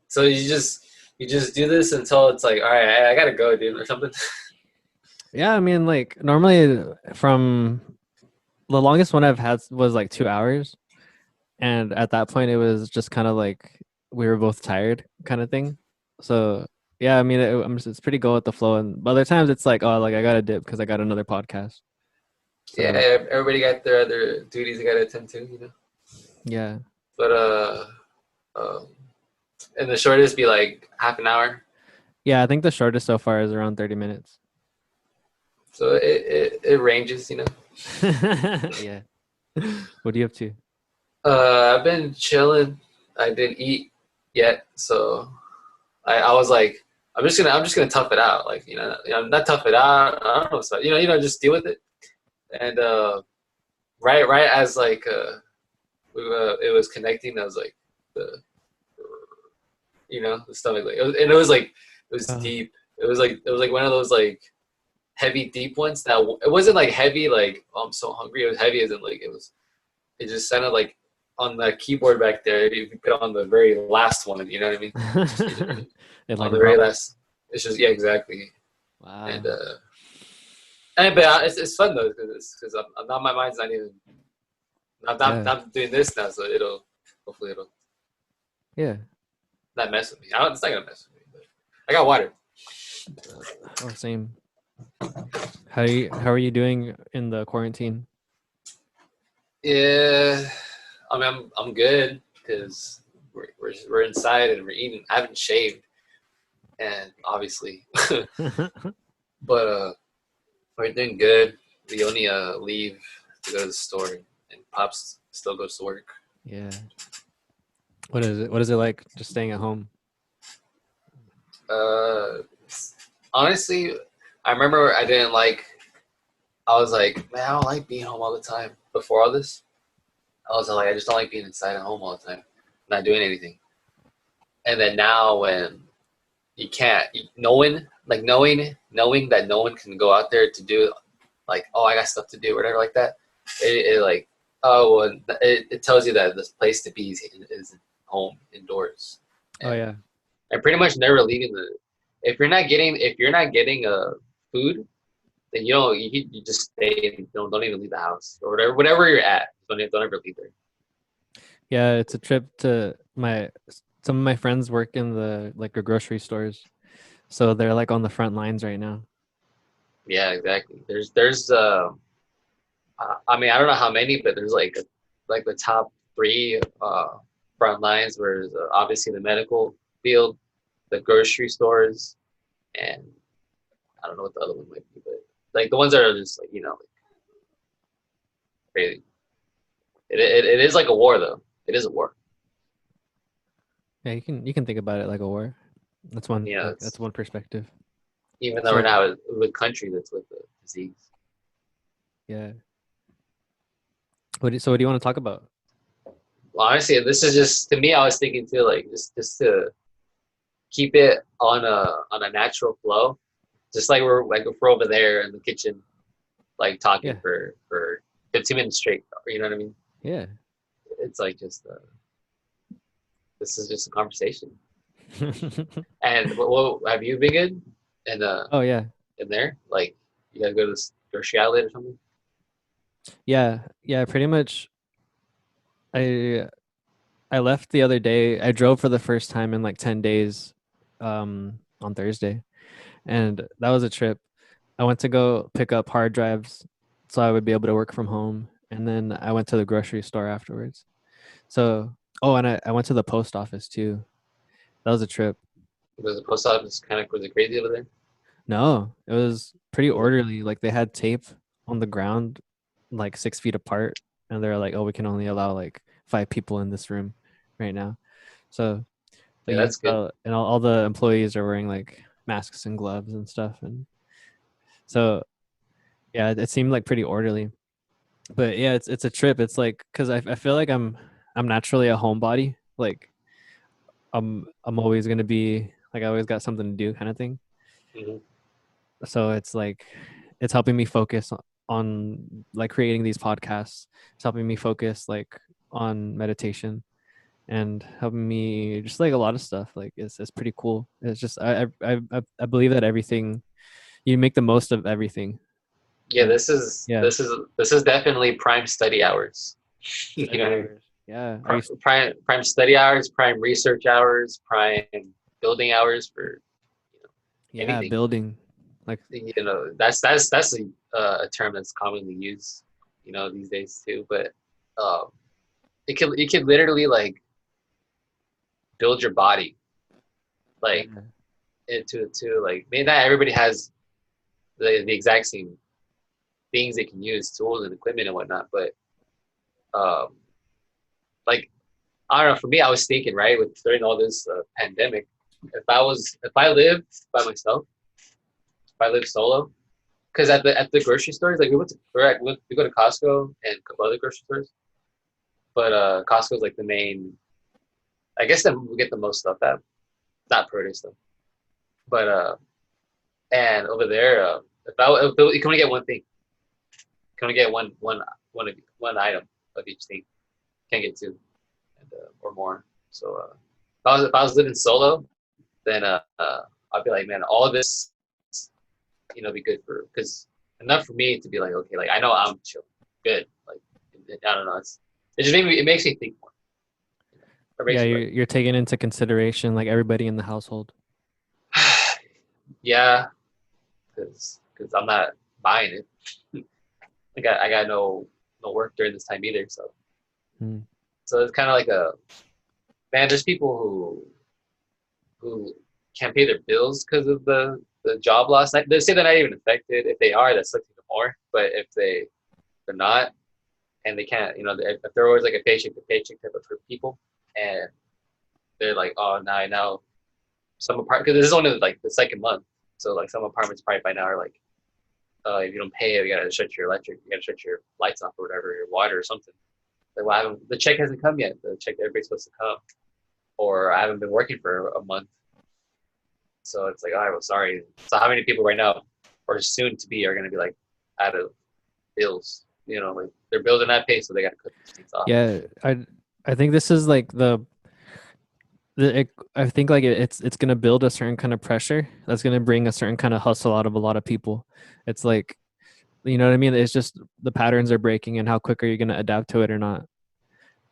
So you just do this until it's like, all right, I gotta go, dude, or something. Yeah, I mean, like normally from the longest one I've had was like 2 hours. And at that point, it was just kind of like we were both tired kind of thing. So yeah, I mean, it's pretty go with the flow. And other times it's like, oh, like I got to dip because I got another podcast. Yeah, So everybody got their other duties they gotta attend to. yeah. But um, and the shortest be like half an hour. Yeah, I think the shortest so far is around 30 minutes. So it ranges. Yeah. What are you up to? I've been chilling. I didn't eat yet, so I was like, I'm just gonna tough it out. Like not tough it out. I don't know, so just deal with it. And right as like it was connecting, I was like the stomach and it was like it was Uh, deep. It was like one of those like heavy deep ones. That it wasn't like heavy like oh, I'm so hungry. It was heavy as in like it just sounded like on the keyboard back there. If you put on the very last one, you know what I mean? it On like the very dropped. last, it's just yeah, exactly. And Wow. but it's fun though because I'm not my mind's not even Yeah. I'm doing this now, so hopefully it'll Yeah. not mess with me. It's not gonna mess with me. But I got water. Oh, same. How are you doing in the quarantine? Yeah, I mean I'm good because we're inside and we're eating. I haven't shaved, and obviously, but we're doing good. We only leave to go to the store, and Pops still goes to work. Yeah. What is it? What is it like just staying at home? Uh, honestly, I remember I didn't like. I was like, man, I don't like being home all the time. Before all this, I was like, I just don't like being inside at home all the time, not doing anything. And then now, when you can't, knowing that no one can go out there to do, like, oh, I got stuff to do, whatever, like that. It like, oh, well, it tells you that this place to be is home indoors, Oh and yeah. and pretty much never leaving the. If you're not getting food, then you just stay. Don't even leave the house or whatever you're at. Don't ever leave there. Yeah, it's a trip to my some of my friends work in the like the grocery stores. So they're like on the front lines right now. Yeah, exactly. There's I mean I don't know how many, but there's like the top three front lines where obviously the medical field, the grocery stores, and I don't know what the other one might be, but like the ones that are just like like crazy. It is like a war though. It is a war. Yeah, you can think about it like a war. That's one It's that's one perspective. even though we're So now a country that's with the disease. yeah. What do you want to talk about? Well, honestly, this is just to me. I was thinking too, like just to keep it on a natural flow, just like if we're over there in the kitchen, like talking Yeah. for 15 minutes straight. You know what I mean? Yeah. It's like just this is just a conversation. And what have you been good in Oh yeah. in there? Like you gotta go to this grocery outlet or something? Yeah. Yeah, pretty much I I left the other day. I drove for the first time in like 10 days on Thursday. And that was a trip. I went to go pick up hard drives so I would be able to work from home. And then I went to the grocery store afterwards. So, oh, and I went to the post office too. That was a trip. Because the post office kind of was it crazy over there? No, it was pretty Was it? orderly. Like they had tape on the ground, like 6 feet apart. And they're like, oh, we can only allow like 5 people in this room right now. So, Yeah, like you, that's good. and all the employees are wearing like masks and gloves and stuff. And so, yeah, it seemed like pretty orderly. But yeah, it's a trip. It's like because I feel like I'm naturally a homebody. Like I'm always gonna be like I always got something to do kind of thing. Mm-hmm. So it's like it's helping me focus on like creating these podcasts. It's helping me focus like on meditation and helping me just like a lot of stuff. Like it's pretty cool. It's just I believe that everything you make the most of everything. Yeah, And this is yeah, this is this is definitely prime study hours. You study know what I mean? hours. Yeah, I used Prime study hours, prime research hours, prime building hours for yeah anything. building like That's a term that's commonly used, these days too. But um, it could literally like build your body yeah like into like maybe not everybody has the exact same things they can use, tools and equipment and whatnot. But um, like I don't know. For me, I was thinking right with during all this pandemic, if I lived by myself, if I lived solo, because at the grocery stores, like we go to Costco and a couple other grocery stores, but Costco's like the main. I guess that we get the most stuff at, not produce stuff, but and over there, if you can only get one thing, you can only get one item of each thing. Can't get two or more. So if I was living solo, then I'd be like, man, all of this, be good for because enough for me to be like, okay, like I know I'm chill, good. Like I don't know, it makes me think more. Or yeah makes me like, you're taking into consideration like everybody in the household. yeah, because I'm not buying it. I got no work during this time either, Mm. so it's kind of like a man. There's people who can't pay their bills because of the job loss. They say they're not even affected. If they are, that's like even more. But if they're not, and they can't, if they're always like a paycheck to paycheck type of for people, and they're like, oh, now some apartment because this is only like the second month, so like some apartments probably by now are like, if you don't pay, you gotta shut your electric, you gotta shut your lights off or whatever, your water or something. Like, well, the check hasn't come yet. The check everybody's supposed to come, or I haven't been working for a month, so it's like, all right, well, sorry. So how many people right now, or soon to be, are gonna be like out of bills? Like their bills are not paid, so they gotta cut these things off. Yeah, I think this is like I think like it's gonna build a certain kind of pressure that's gonna bring a certain kind of hustle out of a lot of people. It's like you know what I mean. It's just the patterns are breaking, and how quick are you gonna adapt to it or not?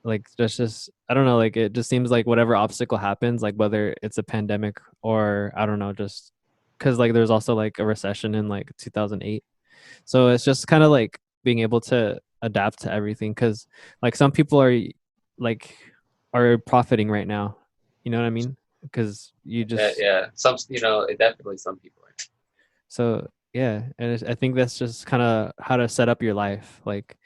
Like that's just I don't know. Like it just seems like whatever obstacle happens, like whether it's a pandemic or I don't know, just because like there's also like a recession in like 2008. So it's just kind of like being able to adapt to everything because like some people like are profiting right now. You know what I mean? Because you Yeah, just yeah. It definitely some people. Right? so yeah, and I think that's just kind of how to set up your life. Like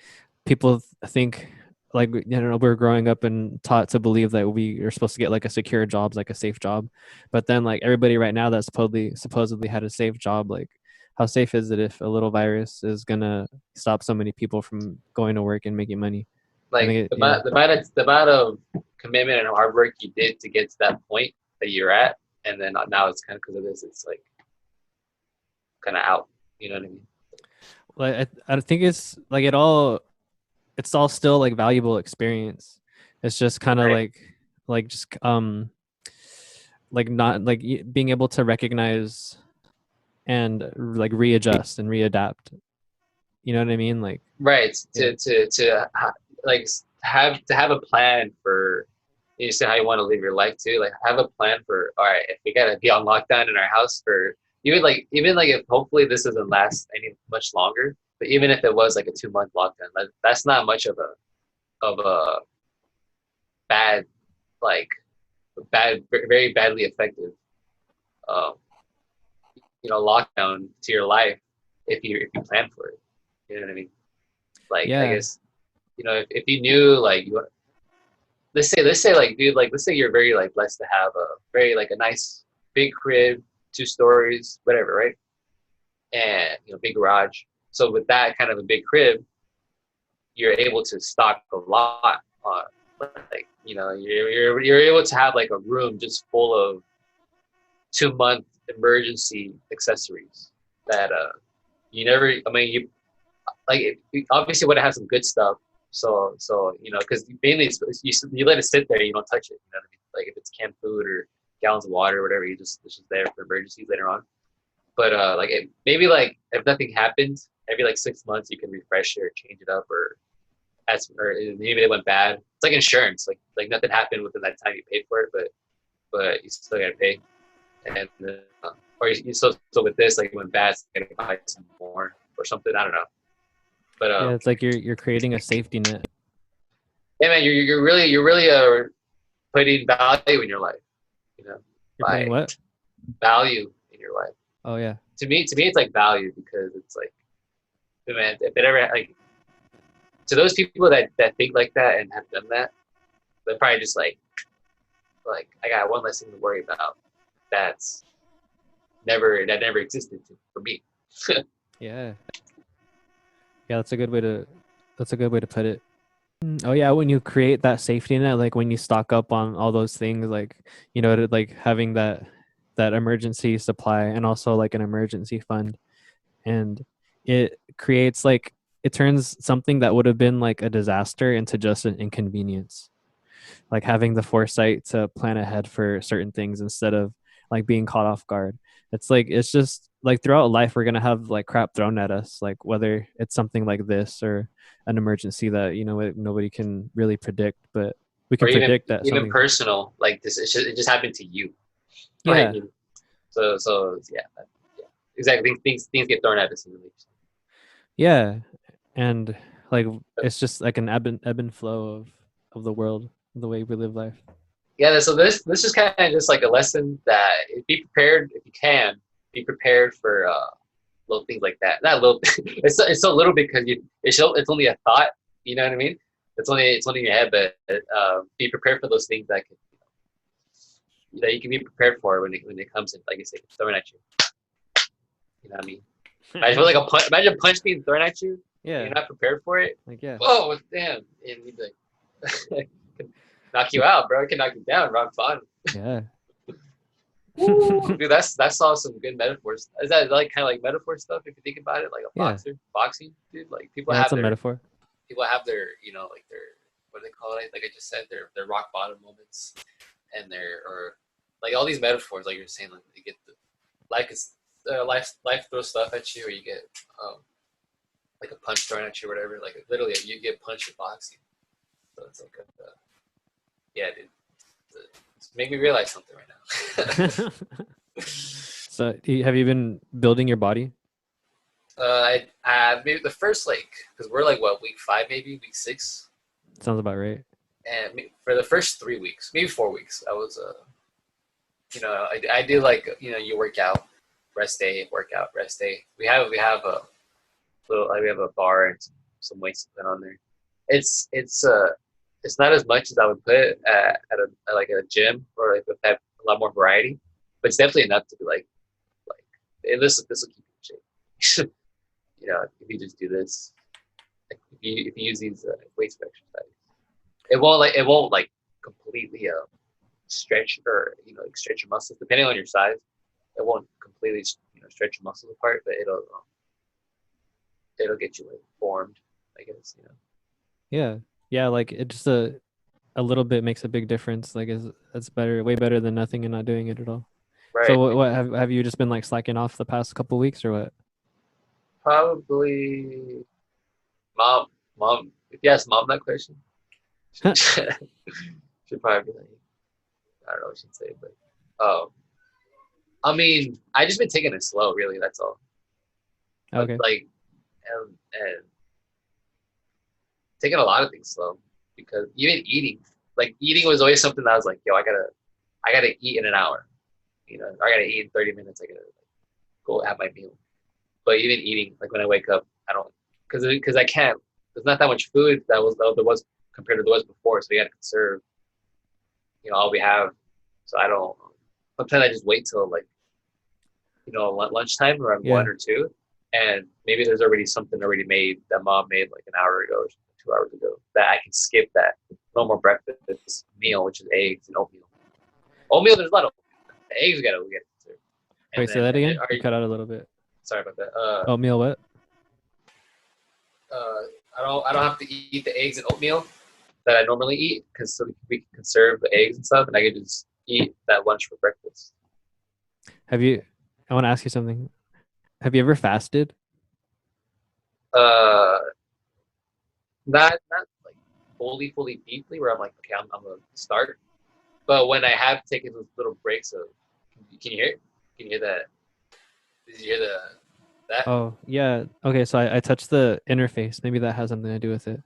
people think like we're growing up and taught to believe that we are supposed to get like a secure job, like a safe job, but then like everybody right now that supposedly had a safe job, like how safe is it if a little virus is gonna stop so many people from going to work and making money? I Like think it, the yeah, amount, the amount of the amount of commitment and hard work you did to get to that point that you're at, and then now it's kind of because of this, it's like kind of out. You know what I mean? like I think it's like it's all still like valuable experience. It's just kind of Right. like just like not like being able to recognize and like readjust and readapt. You know what I mean? Like Right. yeah, Like have a plan for. You say how you want to live your life too. Like have a plan for. All right, if we gotta be on lockdown in our house for even like if hopefully this doesn't last any much longer. But even if it was like a 2 month lockdown, that's not much of a bad like bad very badly effective um, lockdown to your life if you plan for it. You know what I mean? Like I yeah, guess if you knew like let's say like dude like let's say you're very like blessed to have a very like a nice big crib, 2 stories, whatever, right? And big garage. So with that kind of a big crib, you're able to stock a lot on like you're able to have like a room just full of 2 month emergency accessories that you never I mean you like it obviously would have some good stuff So because mainly you let it sit there, you don't touch it. You know what I mean? Like if it's canned food or gallons of water or whatever, it's just there for emergencies later on. But like maybe like if nothing happens, every like 6 months you can refresh it or change it up or maybe they went bad. It's like insurance. Like nothing happened within that time you paid for it, but you still gotta pay. And or so with this like it went bad, so you gotta buy some more or something. I don't know. But Yeah, it's like you're creating a safety net. yeah, man, you're really putting value in your life. You know, You're putting by what? value in your life. Oh yeah. To me, it's like value because it's like, man, if it ever like to those people that think like that and have done that, they're probably just like I got one less thing to worry about. That's never existed for me. Yeah. Yeah, that's a good way to put it. Oh yeah, when you create that safety net, like when you stock up on all those things, like like having that emergency supply and also like an emergency fund, and it creates like it turns something that would have been like a disaster into just an inconvenience. Like having the foresight to plan ahead for certain things instead of like being caught off guard. It's just like throughout life we're gonna have like crap thrown at us, like whether it's something like this or an emergency that nobody can really predict, but we Or can even predict that even something's. personal like this. It just happened to you. Like Yeah, so yeah, exactly. Things get thrown at us in the leaves. yeah, and like it's just like an ebb and flow of the world, the way we live life. Yeah, so this is kind of just like a lesson that be prepared if you can. Be prepared for little things like that. Not little. It's so little because it's only a thought. You know what I mean? It's only in your head, but be prepared for those things that you can be prepared for when it comes in. Like I said, it's thrown at you. You know what I mean? Imagine a punch being thrown at you. And Yeah, you're not prepared for it. like yeah, Whoa, damn! And you'd be like, knock you out, bro. It can knock you down. Rock bottom. yeah. Woo, dude, that's all some good metaphors. Is that like kind of like metaphor stuff if you think about it, like a Yeah, boxing, dude? Like yeah, it's a metaphor. people have their, like their, what do they call it? Like I just said, their rock bottom moments, and or like all these metaphors, like you're saying, like you get like it's life throws stuff at you, or you get like a punch thrown at you, or whatever. Like literally, you get punched in boxing. So it's like yeah, dude. It's make me realize something right now. So, have you been building your body? I maybe the first like because we're like what week 5 maybe week 6, Sounds about right. and for the first 3 weeks maybe 4 weeks I was I do like you work out, rest day, workout, rest day. We have a little like we have a bar and some weights to put on there. It's not as much as I would put at like a gym or like with that a lot more variety, but it's definitely enough to be like this will keep you in shape. If you just do this, like if you use these weights for exercise, it won't like completely stretch or like stretch your muscles. Depending on your size, it won't completely stretch your muscles apart, but it'll get you like formed, I guess. Yeah, yeah. Like it just a little bit makes a big difference. Like it's better, way better than nothing and not doing it at all. So Right? what have you just been like slacking off the past couple weeks or what? Probably mom. If you ask mom that question, she'd probably be like, I don't know what she'd say, but um, I mean, I just been taking it slow, really. That's all. But Okay. like, and taking a lot of things slow because even eating was always something that I was like, yo, I gotta eat in an hour. I gotta eat in 30 minutes. I gotta go have my meal. But even eating, like when I wake up, I don't because I can't. There's not that much food that there was compared to there was before, so we got to conserve. All we have. So I don't. Sometimes I just wait till like lunchtime around one Yeah. or two, and maybe there's already something already made that mom made like an hour ago or 2 hours ago that I can skip that normal breakfast meal, which is eggs and oatmeal. Oatmeal, there's a lot of eggs we gotta conserve, and Wait, say then that and then again. You cut out a little bit. sorry about that. Oatmeal what? Uh, I don't have to eat the eggs and oatmeal that I normally eat because so we can conserve the eggs and stuff, and I can just eat that lunch for breakfast. Have you? I want to ask you something. Have you ever fasted? Uh, not like fully deeply where I'm like, okay, I'm gonna start. But when I have taken those little breaks of, can you hear it? Can you hear that? Did you hear that? Oh, yeah. Okay, so I touched the interface. Maybe that has something to do with it.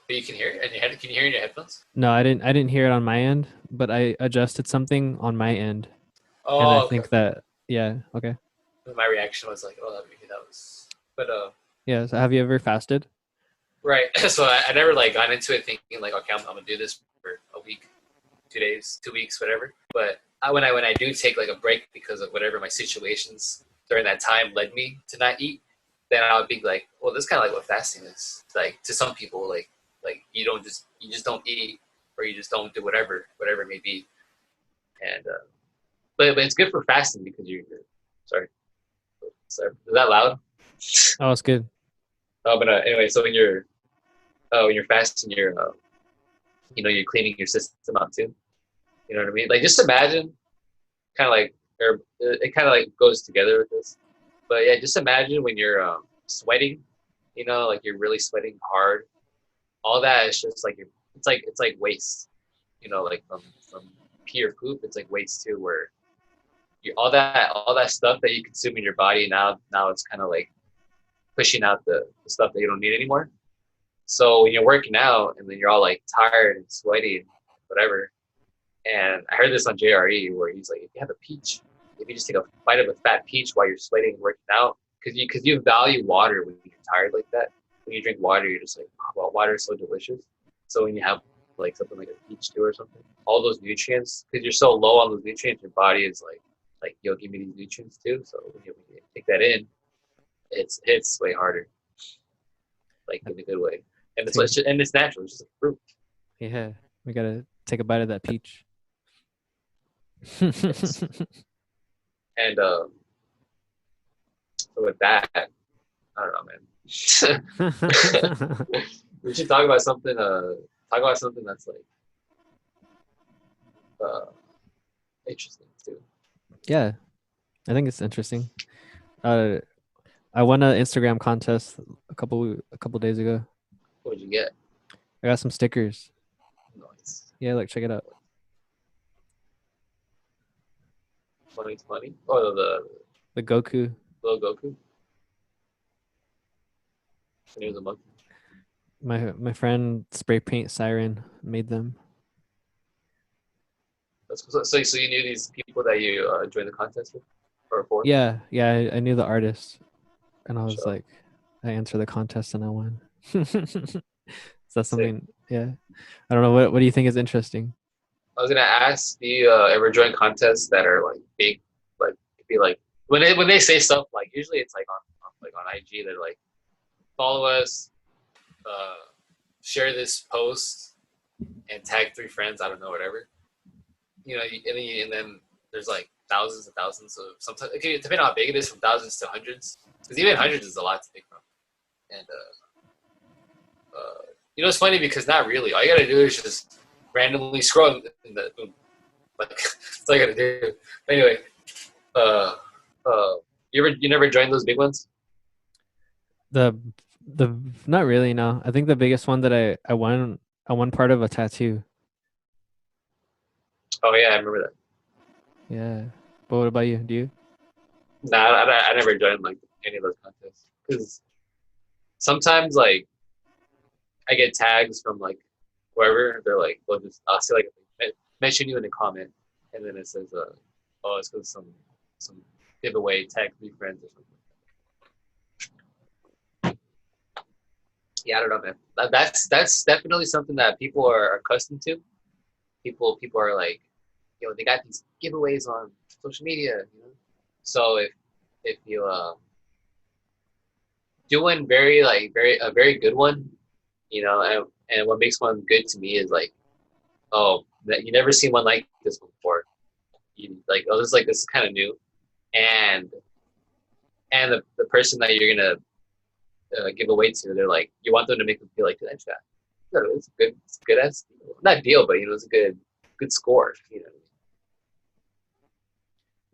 But you can hear it in your head. Can you hear it in your headphones? No, I didn't hear it on my end, but I adjusted something on my end, and I Oh, okay. think that yeah, okay. My reaction was like, oh, maybe that was. But Yeah, so have you ever fasted? right. So I never like got into it thinking like, okay, I'm gonna do this for a week, 2 days, 2 weeks, whatever. But when I do take like a break because of whatever my situations during that time led me to not eat, then I would be like, well, this kind of like what fasting is. Like to some people, like you just don't eat or you just don't do whatever it may be. And but it's good for fasting because you're sorry, sorry, is that loud? Oh, it's good. Oh, but anyway, so when you're fasting, you're cleaning your system out too. You know what I mean? Like just imagine kind of like, or it kind of like goes together with this. But yeah, just imagine when you're sweating, like you're really sweating hard. All that is just like it's like waste. Like from pee or poop, it's like waste too. Where all that stuff that you consume in your body now it's kind of like pushing out the stuff that you don't need anymore. So when you're working out and then you're all like tired and sweaty and whatever, and I heard this on JRE where he's like, if you have a peach, if you just take a bite of a fat peach while you're sweating and working out, because you value water when you're tired like that. When you drink water, you're just like, oh, well, water is so delicious. So when you have like something like a peach too or something, all those nutrients, because you're so low on those nutrients, your body is like, yo, give me these nutrients too. So when you take that in, it's way harder, like in a good way. And it's Take, just, and it's natural. It's just a fruit. yeah, we gotta take a bite of that peach. Yes. And so with that, I don't know, man. We should talk about something. Talk about something that's like uh, interesting too. Yeah, I think it's interesting. Uh, I won an Instagram contest a couple days ago. What would you get? I got some stickers. Nice. Yeah, like check it out. 2020. Oh, the The Goku. little Goku. And he was a monkey. My friend spray paint siren made them. That's cool. So you knew these people that you joined the contest with or for? Yeah, yeah, I knew the artist, and I was Sure. like, I entered the contest and I won. So that's Sick. something. Yeah, I don't know. What do you think is interesting? I was gonna ask, do you ever join contests that are like big, like be like when they say stuff like usually it's like on IG they're like follow us, uh, share this post, and tag 3 friends. I don't know, whatever. And then there's like thousands and thousands of sometimes. Okay, depending on how big it is, from thousands to hundreds, because even hundreds is a lot to pick from. And it's funny because not really. All you gotta do is just randomly scroll in the like. That's all you gotta do. But anyway, uh, you never joined those big ones? The the not really, no. I think the biggest one that I won part of a tattoo. Oh yeah, I remember that. Yeah. But what about you? Do you? Nah, I never joined like any of those contests because sometimes like I get tags from like whoever. They're like, well, just I'll say like mention you in a comment, and then it says, oh, it's because some giveaway tag 3 friends or something. Yeah, I don't know, man. That's definitely something that people are accustomed to. People are like, they got these giveaways on social media. So if you do one very a very good one, and what makes one good to me is like, oh, that you never seen one like this before. You like, oh, this is kind of new, and the person that you're gonna give away to. They're like, you want them to make them feel like, that's it's a good ass deal. Not deal, but it's a good score.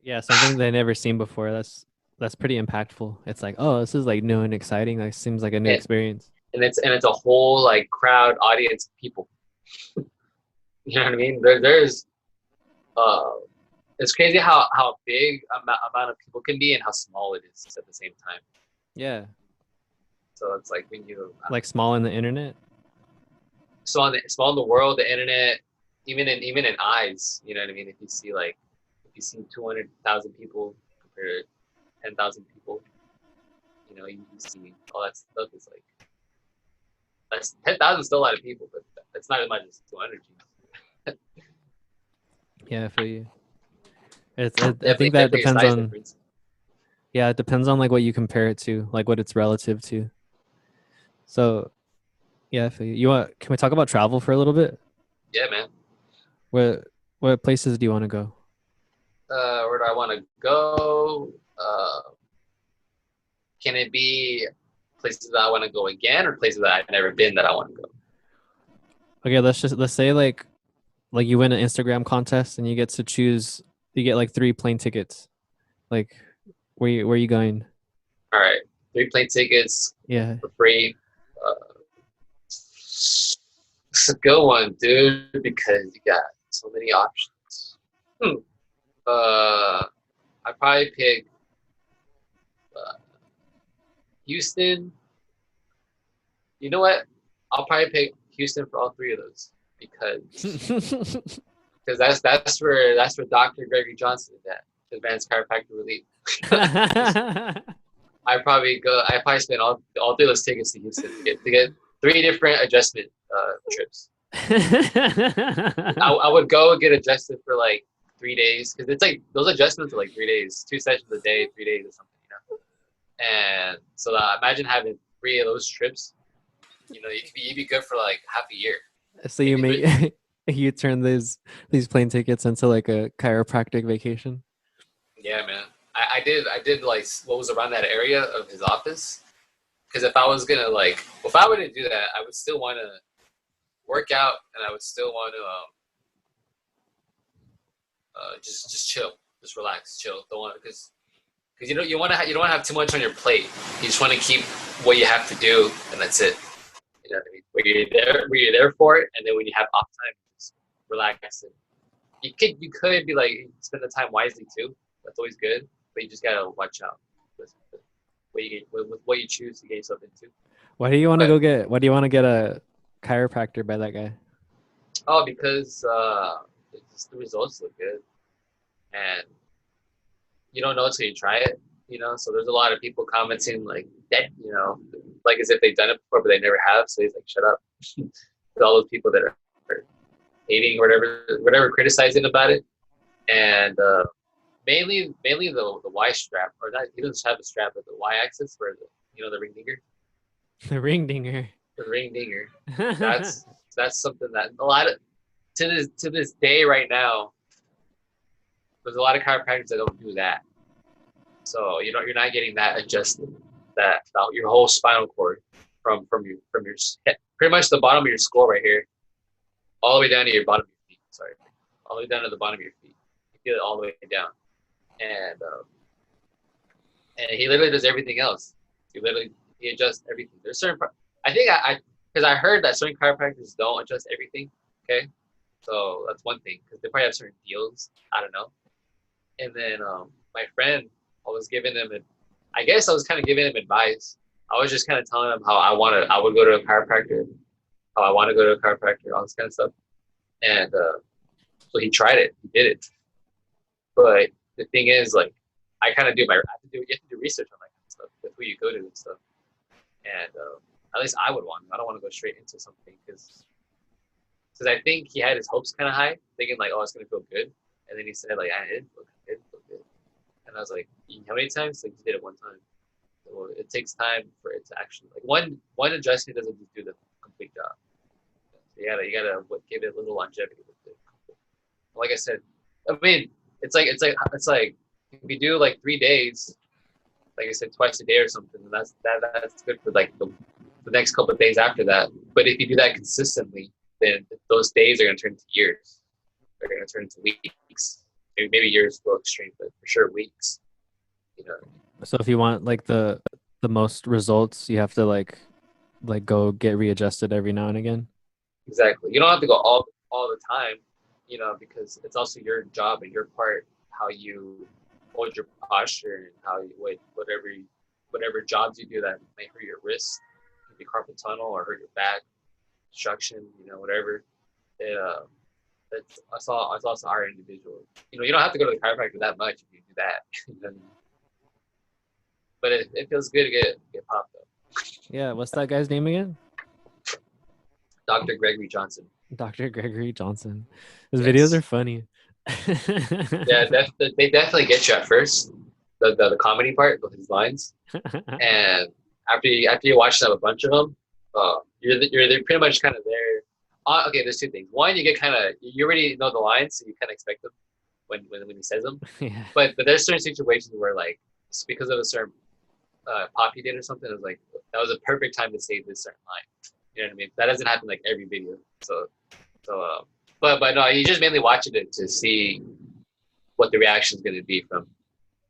Yeah, something they never seen before. That's pretty impactful. It's like, oh, this is like new and exciting. Like seems like a new And, experience. and it's a whole like crowd audience of people. You know what I mean? There's uh, it's crazy how big amount of people can be and how small it is at the same time. Yeah. So it's like when you Like small in the internet. small in the world, the internet, even in eyes. You know what I mean? If you see 200,000 people compared to 10,000 people, you see all that stuff is like that's 10,000 is still a lot of people, but that's not as much as 200. Yeah, I feel you. I Definitely, think that definitely a depends size on, difference. yeah, it depends on like what you compare it to, like what it's relative to. So yeah, I feel you. Can we talk about travel for a little bit? Yeah, man. What what places do you want to go? Where do I want to go? Can it be places that I want to go again, or places that I've never been that I want to go? Okay, let's say like you win an Instagram contest and you get to choose, you get like 3 plane tickets. Like where you going? All right, 3 plane tickets Yeah. for free. Uh, it's a good one, dude, because you got so many options. Hmm. I probably pick uh, Houston. You know what? I'll probably pick Houston for all three of those because that's where Dr. Gregory Johnson is at, advanced chiropractic relief. I probably spend all three of those tickets to Houston to get 3 different adjustment trips. I would go get adjusted for like 3 days because it's like those adjustments are like 3 days, 2 sessions a day, 3 days or something. And so imagine having 3 of those trips. You'd be good for like half a year, So you maybe make you turn these plane tickets into like a chiropractic vacation. Yeah, man. I did like what was around that area of his office. Because if I were to do that, I would still want to work out, and I would still want to just chill, just relax, chill. Don't want because you don't want to have too much on your plate. You just want to keep what you have to do, and that's it. You know what I mean? Where you're there for it, and then when you have off time, just relax. And you could be like spend the time wisely too. That's always good, but you just gotta watch out with with what you choose to get yourself into. But Why do you want to get a chiropractor by that guy? because the results look good, and you don't know until you try it. So there's a lot of people commenting like that, like as if they've done it before, but they never have. So he's like, shut up. To all those people that are hating or whatever, criticizing about it, and mainly the Y strap, or not. He doesn't have a strap, but the Y axis for the ring dinger. The ring dinger. The ring dinger. That's something that a lot of to this day right now. There's a lot of chiropractors that don't do that. So you're not getting that adjusted, that your whole spinal cord from your head, pretty much the bottom of your skull right here, all the way down to your bottom of your feet. Sorry, all the way down to the bottom of your feet. You feel it all the way down, and he literally does everything else. He adjusts everything. There's certain. I think because I heard that certain chiropractors don't adjust everything. Okay, so that's one thing because they probably have certain deals. I don't know. And then my friend, I guess I was kind of giving him advice. I was just kind of telling him how I would go to a chiropractor, how I want to go to a chiropractor, all this kind of stuff. And so he tried it, he did it. But the thing is, like, you have to do research on that kind of stuff with who you go to and stuff. And at least I would want. I don't want to go straight into something because I think he had his hopes kind of high, thinking like, oh, it's gonna feel good. And then he said like, it didn't feel good. And I was like, how many times? Like, you did it one time. So it takes time for it to actually like one adjustment doesn't just do the complete job. So you gotta give it a little longevity with it. Like I said, I mean, it's like if you do like 3 days, like I said, twice a day or something. And that's good for like the next couple of days after that. But if you do that consistently, then those days are going to turn into years. They're going to turn into weeks. Maybe years go extreme, but for sure weeks. You know, So if you want like the most results, you have to like go get readjusted every now and again. exactly. You don't have to go all the time, because it's also your job and your part how you hold your posture and how you whatever jobs you do that may hurt your wrist, could be carpal tunnel or hurt your back, construction, whatever. It, it's also our individual. You don't have to go to the chiropractor that much if you do that. But it feels good to get popped up. Yeah, what's that guy's name again? Dr. Gregory Johnson. Dr. Gregory Johnson. His videos are Yes. funny. Yeah, they definitely get you at first, the comedy part with his lines, and after you watch them a bunch of them, you're pretty much kind of there. Okay, there's two things. One, you get kind of you already know the lines, so you kind of expect them when he says them. Yeah. But there's certain situations where like it's because of a certain pop he did or something. It was like that was a perfect time to say this certain line. You know what I mean? That doesn't happen like every video. So, but no, you just mainly watch it to see what the reaction is going to be from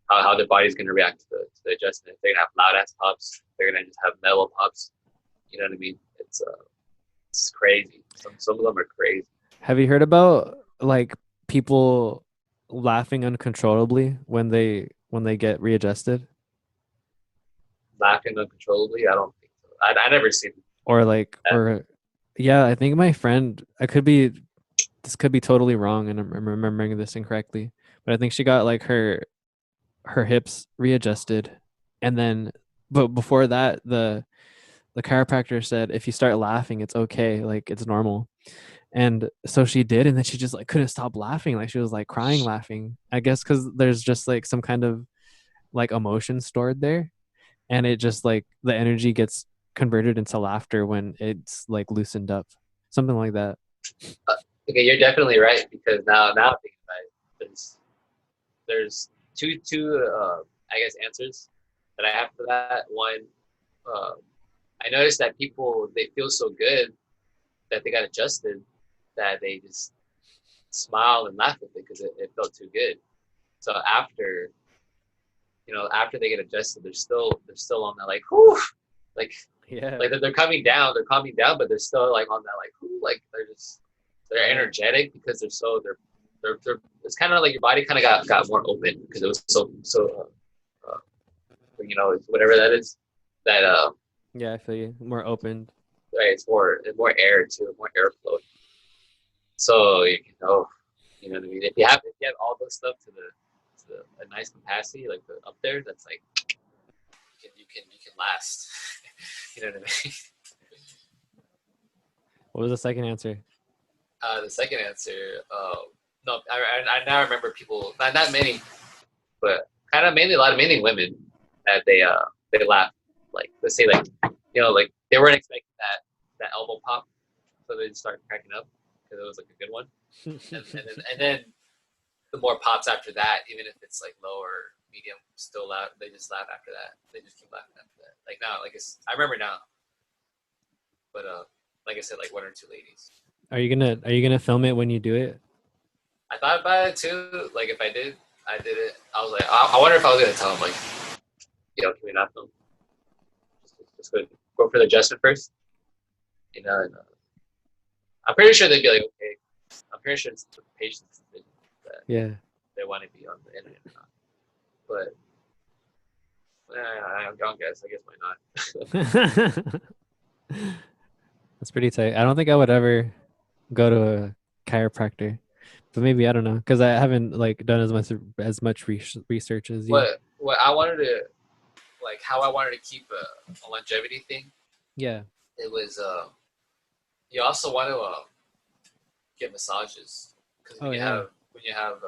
how their body's going to react to the adjustment. If they're going to have loud ass pops. They're going to just have mellow pops. You know what I mean? It's crazy. Some of them are crazy. Have you heard about like people laughing uncontrollably when they get readjusted? Laughing uncontrollably. I don't think so. I never seen Or like that. or yeah, I think my friend this could be totally wrong and I'm remembering this incorrectly, but I think she got like her hips readjusted and then but before that the chiropractor said if you start laughing it's okay, like it's normal. And so she did, and then she just like couldn't stop laughing, like she was like crying laughing, I guess because there's just like some kind of like emotion stored there, and it just like the energy gets converted into laughter when it's like loosened up, something like that. Okay, you're definitely right because now I'm thinking about it, there's two I guess answers that I have for that. One, uh, I noticed that people they feel so good that they got adjusted that they just smile and laugh with it because it felt too good. So after they get adjusted, they're still on that like whew, like Yeah. like they're coming down, but they're still like on that like whew, like they're Yeah. energetic because they're it's kind of like your body kind of got more open because it was so whatever that is that Yeah, I feel you. More open. right, it's more air too, more airflow. So you know what I mean. If you have all those stuff to a nice capacity like up there, that's like you can last. You know what I mean. What was the second answer? The second answer, no, I now remember people, not many, but kind of mainly women that they laugh like let's say like like they weren't expecting that elbow pop, so they just start cracking up because it was like a good one, and then the more pops after that, even if it's like low or medium, still laugh. They just laugh after that. They just keep laughing after that. Like now, I remember now, but like I said, like one or two ladies. Are you gonna film it when you do it? I thought about it too. Like if I did it. I was like, I wonder if I was gonna tell them like, can we not film? Just go for the adjustment first. And I'm pretty sure they'd be like, okay. I'm pretty sure it's the patient's decision that Yeah. they want to be on the internet or not. But I don't guess. I guess why not? That's pretty tight. I don't think I would ever go to a chiropractor, but maybe I don't know because I haven't like done as much research as you. What I wanted to like how I wanted to keep a longevity thing. Yeah. It was you also want to get massages because Oh when you yeah. have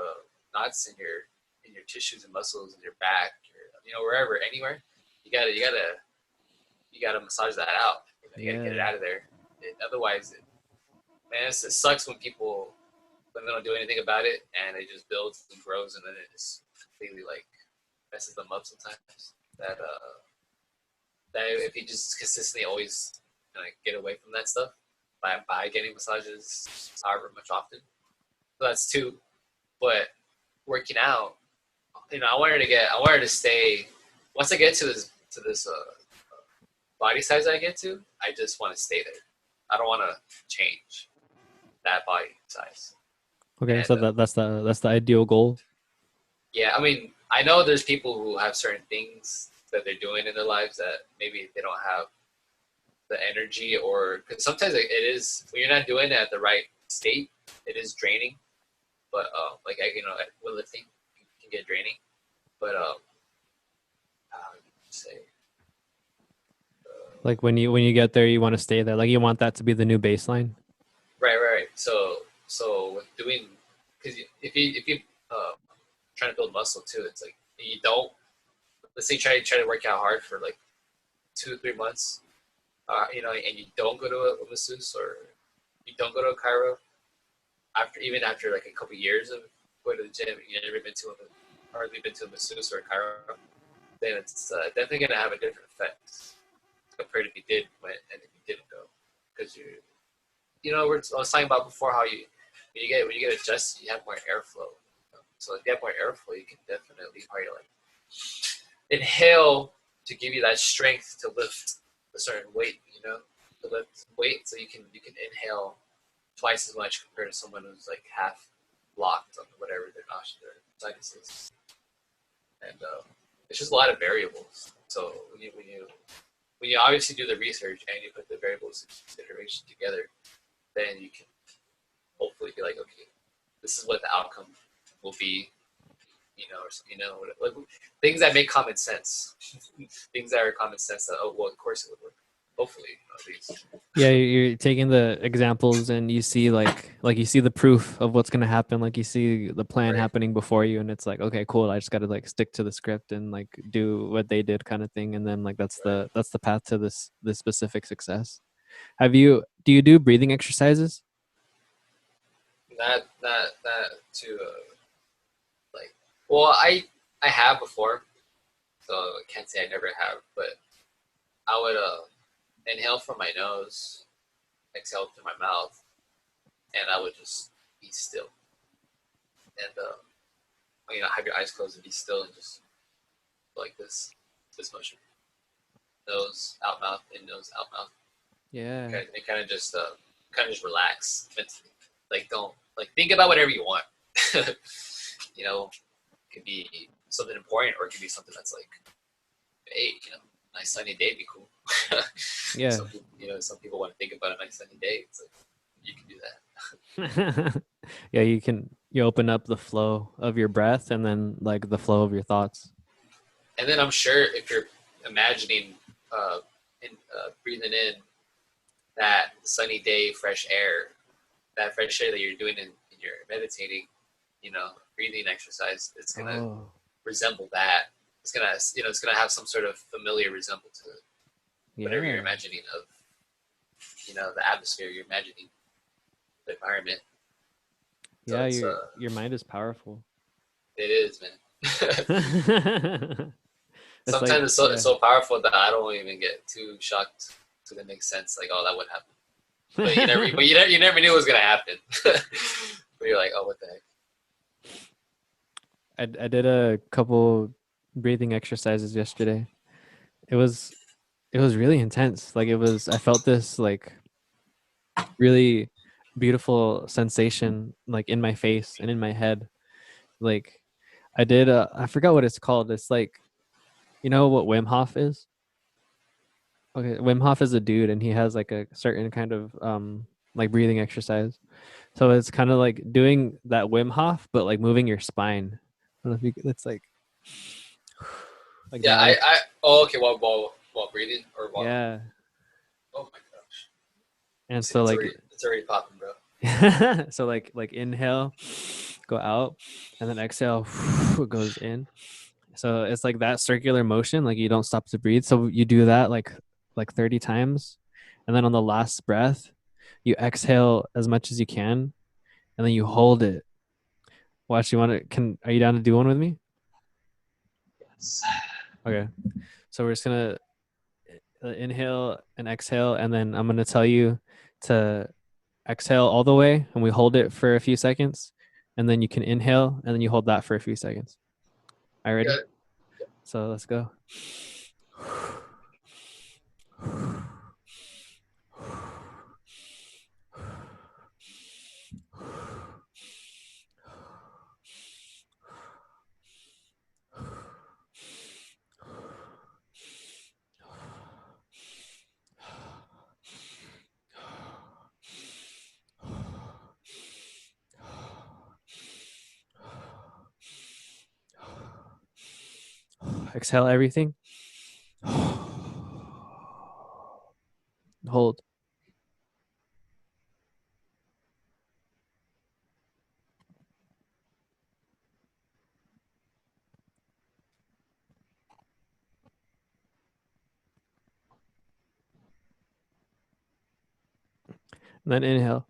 knots in your tissues and muscles in your back, wherever, anywhere, you gotta massage that out. You gotta get it Yeah. out of there. Otherwise, man, it sucks when they don't do anything about it and it just builds and grows and then it just completely like messes them up sometimes. that that if you just consistently always kind of get away from that stuff by getting massages however much often. So that's two. But working out, I wanted to stay. Once I get to this body size I get to, I just want to stay there. I don't want to change that body size. Okay, And so that's the ideal goal. yeah, I mean, I know there's people who have certain things that they're doing in their lives that maybe they don't have the energy, or because sometimes it is when you're not doing it at the right state, it is draining. But like when lifting can get draining. But how do you say Like when you get there, you want to stay there. Like you want that to be the new baseline. right. So with doing, because if you trying to build muscle too, it's like you don't, let's say try to work out hard for like 2 3 months, and you don't go to a masseuse, or you don't go to a chiro after like a couple years of going to the gym, you never been to hardly been to a masseuse or a chiro, then it's definitely gonna have a different effect compared if you did went and if you didn't go, because I was talking about before how when you get adjusted, you have more airflow. So if you have more airflow, you can definitely probably like inhale to give you that strength to lift a certain weight, to lift weight, so you can inhale twice as much compared to someone who's like half blocked on whatever their nostrils or sinuses. And it's just a lot of variables. So when you obviously do the research and you put the variables in consideration together, then you can hopefully be like, okay, this is what the outcome will be, like things that make common sense, things that are common sense that, oh, well, of course it would work. Hopefully, at least. Yeah, you're taking the examples and you see like you see the proof of what's gonna happen. Like you see the plan Right, happening before you, and it's like, okay, cool. I just gotta like stick to the script and like do what they did, kind of thing. And then like right. that's the path to this specific success. Do you do breathing exercises? Not to like. Well, I have before, so I can't say I never have, but I would inhale from my nose, exhale through my mouth, and I would just be still and have your eyes closed and be still and just like this motion, nose out mouth, in nose out mouth. Yeah. Okay, and kind of just relax mentally. Like don't like think about whatever you want. you know, it could be something important, or it could be something that's like, hey, nice sunny day, be cool. Yeah. Some people want to think about a nice sunny day. It's like you can do that. Yeah, you open up the flow of your breath and then like the flow of your thoughts. And then I'm sure if you're imagining breathing in that sunny day, fresh air, that fresh air that you're doing in your meditating, breathing exercise, it's gonna Oh, resemble that. It's gonna have some sort of familiar resemblance to whatever you're yeah. imagining of, the atmosphere you're imagining, the environment. So Yeah, it's your mind is powerful. it is, man. It's like, Sometimes it's yeah. so powerful that I don't even get too shocked because it makes sense. Like, oh, that would happen. You never knew it was gonna happen. But you're like, oh, what the heck? I did a couple breathing exercises yesterday. It was it was really intense. Like I felt this like really beautiful sensation like in my face and in my head. Like I forgot what it's called. It's like, you know what Wim Hof is? Okay, Wim Hof is a dude and he has like a certain kind of like breathing exercise. So it's kind of like doing that Wim Hof but like moving your spine. I don't know if you it's like Yeah, that, like oh, okay. While breathing or while. yeah. Oh my gosh, And so like it's already popping, bro. so like inhale, go out, and then exhale goes in. So it's like that circular motion, like you don't stop to breathe. So you do that like 30 times. And then on the last breath, you exhale as much as you can, and then you hold it. Watch, you want to can are you down to do one with me? Yes. Okay. So we're just gonna inhale and exhale, and then I'm gonna tell you to exhale all the way, and we hold it for a few seconds, and then you can inhale, and then you hold that for a few seconds. All right, ready? Good. So let's go. Exhale everything. Hold. And then inhale.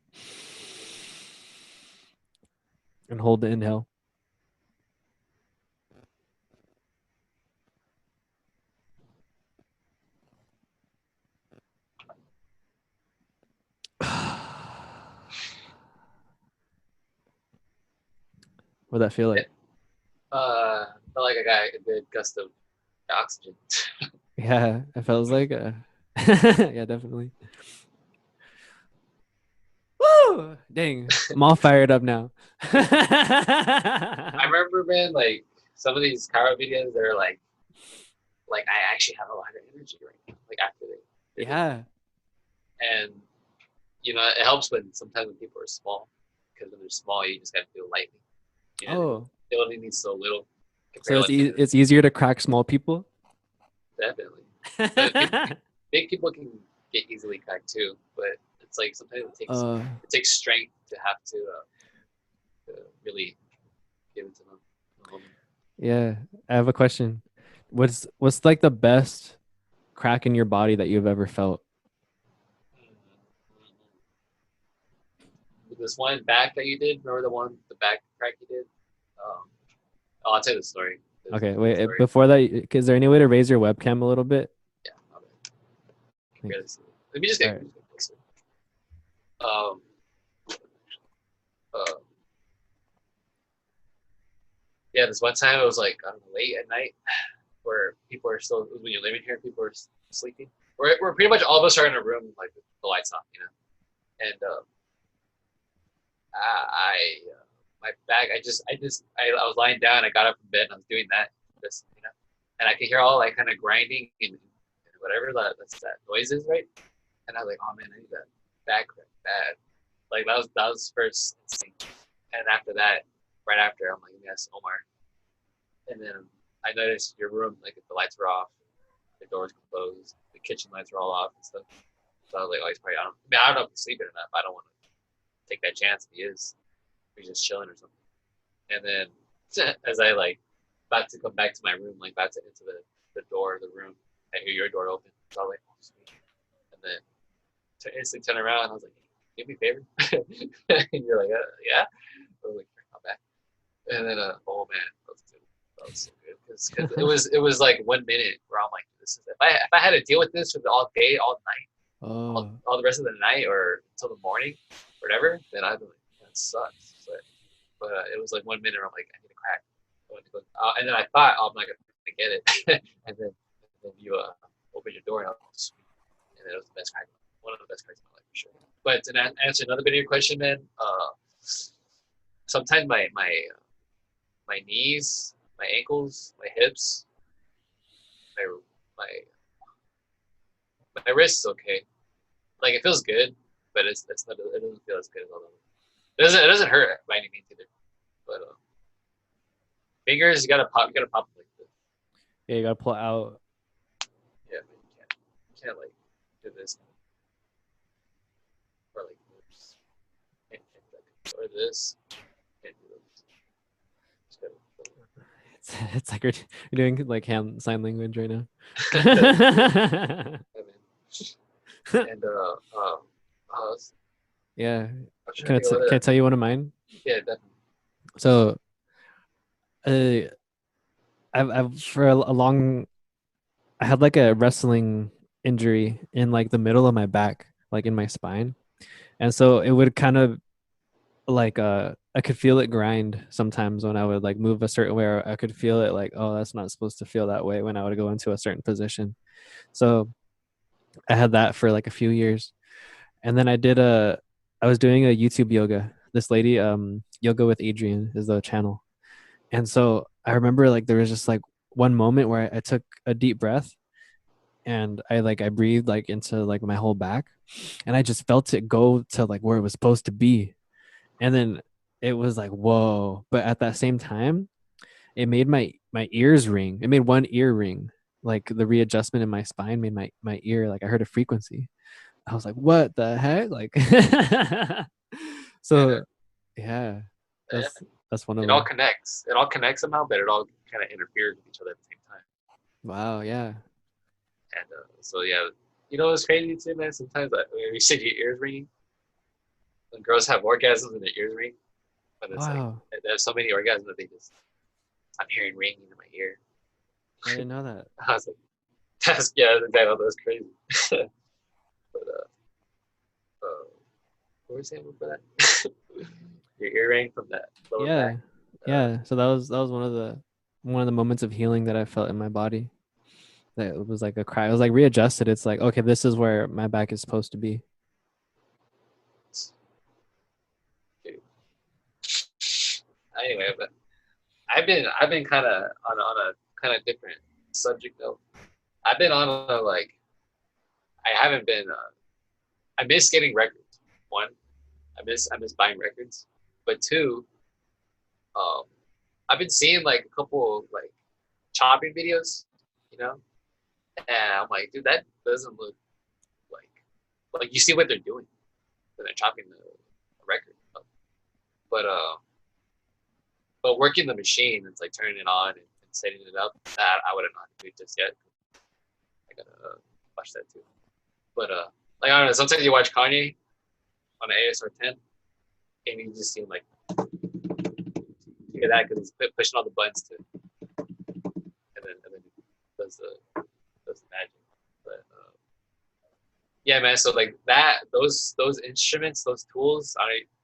And hold the inhale. What'd that feel like? Felt like I got a good gust of oxygen. Yeah, it felt like yeah, definitely. Woo! Dang, I'm all fired up now. I remember, man, like some of these Cairo videos, they're like I actually have a lot of energy right now. Like after they did it, Yeah. and it helps when sometimes when people are small, because when they're small, you just gotta feel lightly. Oh, It only needs so little so compared to like it's easier to crack small people. definitely. But big people can get easily cracked too. But it's like sometimes uh, it takes strength to have to really give it to them. yeah. I have a question. What's like the best crack in your body that you've ever felt? This one back that you did, remember the back crack you did? Um, I'll tell you the story. There's Okay, a funny wait. story. Before that, is there any way to raise your webcam a little bit? Yeah, I can barely Thanks. see it. Let me just All get right. closer. Um, uh, yeah, this one time it was like I don't know, late at night where people are still when you're living here, people are sleeping. We're pretty much all of us are in a room like with the lights off, and my back. I was lying down. I got up from bed and I was doing that, and I could hear all like kind of grinding and whatever that noise is, right? And I was like, oh man, I need that back bad. Like that was first instinct, and after that, right after, I'm like, yes, Omar. And then I noticed your room, like if the lights were off, the doors closed, the kitchen lights were all off and stuff. So I was like, oh, he's probably I don't know if he's sleeping or not. But I don't want to take that chance if he is. If he's just chilling or something. And then as I like about to come back to my room, like about to into the door of the room, I hear your door open. So I was like, oh sweet. And then instantly turn around. I was like, hey, give me a favor. And you're like, yeah. I was like, I'm back. And then oh man, that was so good because it was like 1 minute where I'm like, this is if I had to deal with this for all day, all night, Oh, all the rest of the night or until the morning, or whatever, then I'd be like, that sucks. But it was like 1 minute. I'm like, I need a crack. I went to go, and then I thought, oh, I'm not gonna get it. and then you opened your door and I was sweet. And it was the best crack, one of the best cracks of my life for sure. But to answer another bit of your question, man, sometimes my knees, my ankles, my hips, my my my wrist is okay. Like it feels good, but it's not. It doesn't feel as good as all of them. It doesn't hurt by any means either. But fingers, you gotta pop them like this. yeah, you gotta pull out. Yeah, man, you can't like do this or like this, or this. Can't do this. Just gotta, It's like you're doing like hand sign language right now. yeah, and Yeah, I'm trying to think of can I what. tell you one of mine? Yeah, definitely. So, uh, I've for a long I had like a wrestling injury in like the middle of my back, like in my spine. And so it would kind of like I could feel it grind sometimes when I would like move a certain way, or I could feel it like, oh, that's not supposed to feel that way when I would go into a certain position. So I had that for like a few years. And then I was doing a YouTube yoga. This lady, Yoga with Adrian is the channel. And so I remember like there was just like one moment where I took a deep breath and I breathed like into like my whole back and I just felt it go to like where it was supposed to be. And then it was like, whoa. But at that same time, it made my ears ring. It made one ear ring. Like the readjustment in my spine made my ear like I heard a frequency. I was like, what the heck? Like Yeah, so yeah, yeah. that's one of It all them. connects. It all connects somehow, but it all kind of interferes with each other at the same time. Wow, yeah. And so yeah, it's crazy too, man. Sometimes when you see your ears ringing, when girls have orgasms and their ears ring, but it's like Wow. they have so many orgasms that I'm hearing ringing in my ear. I didn't know that. I was like, that's crazy. but what was I saying before that? Your ear ring from that lower back. Yeah. Yeah. So that was one of the moments of healing that I felt in my body. That it was like a cry. It was like readjusted. It's like, okay, this is where my back is supposed to be. Dude. Anyway, but I've been kind of on a kind of different subject though. I've been on a like I haven't been. I miss getting records. One, I miss buying records. But two, um, I've been seeing like a couple of like chopping videos, you know, and I'm like, dude, that doesn't look like you see what they're doing when they're chopping the record. But working the machine, it's like turning it on and setting it up. That I wouldn't know how to do just yet. I gotta watch that too. But like I don't know. Sometimes you watch Kanye on the ASR 10, and you just see him like look at that because he's pushing all the buttons to, and then does the magic. But yeah, man. So like that, those instruments, those tools,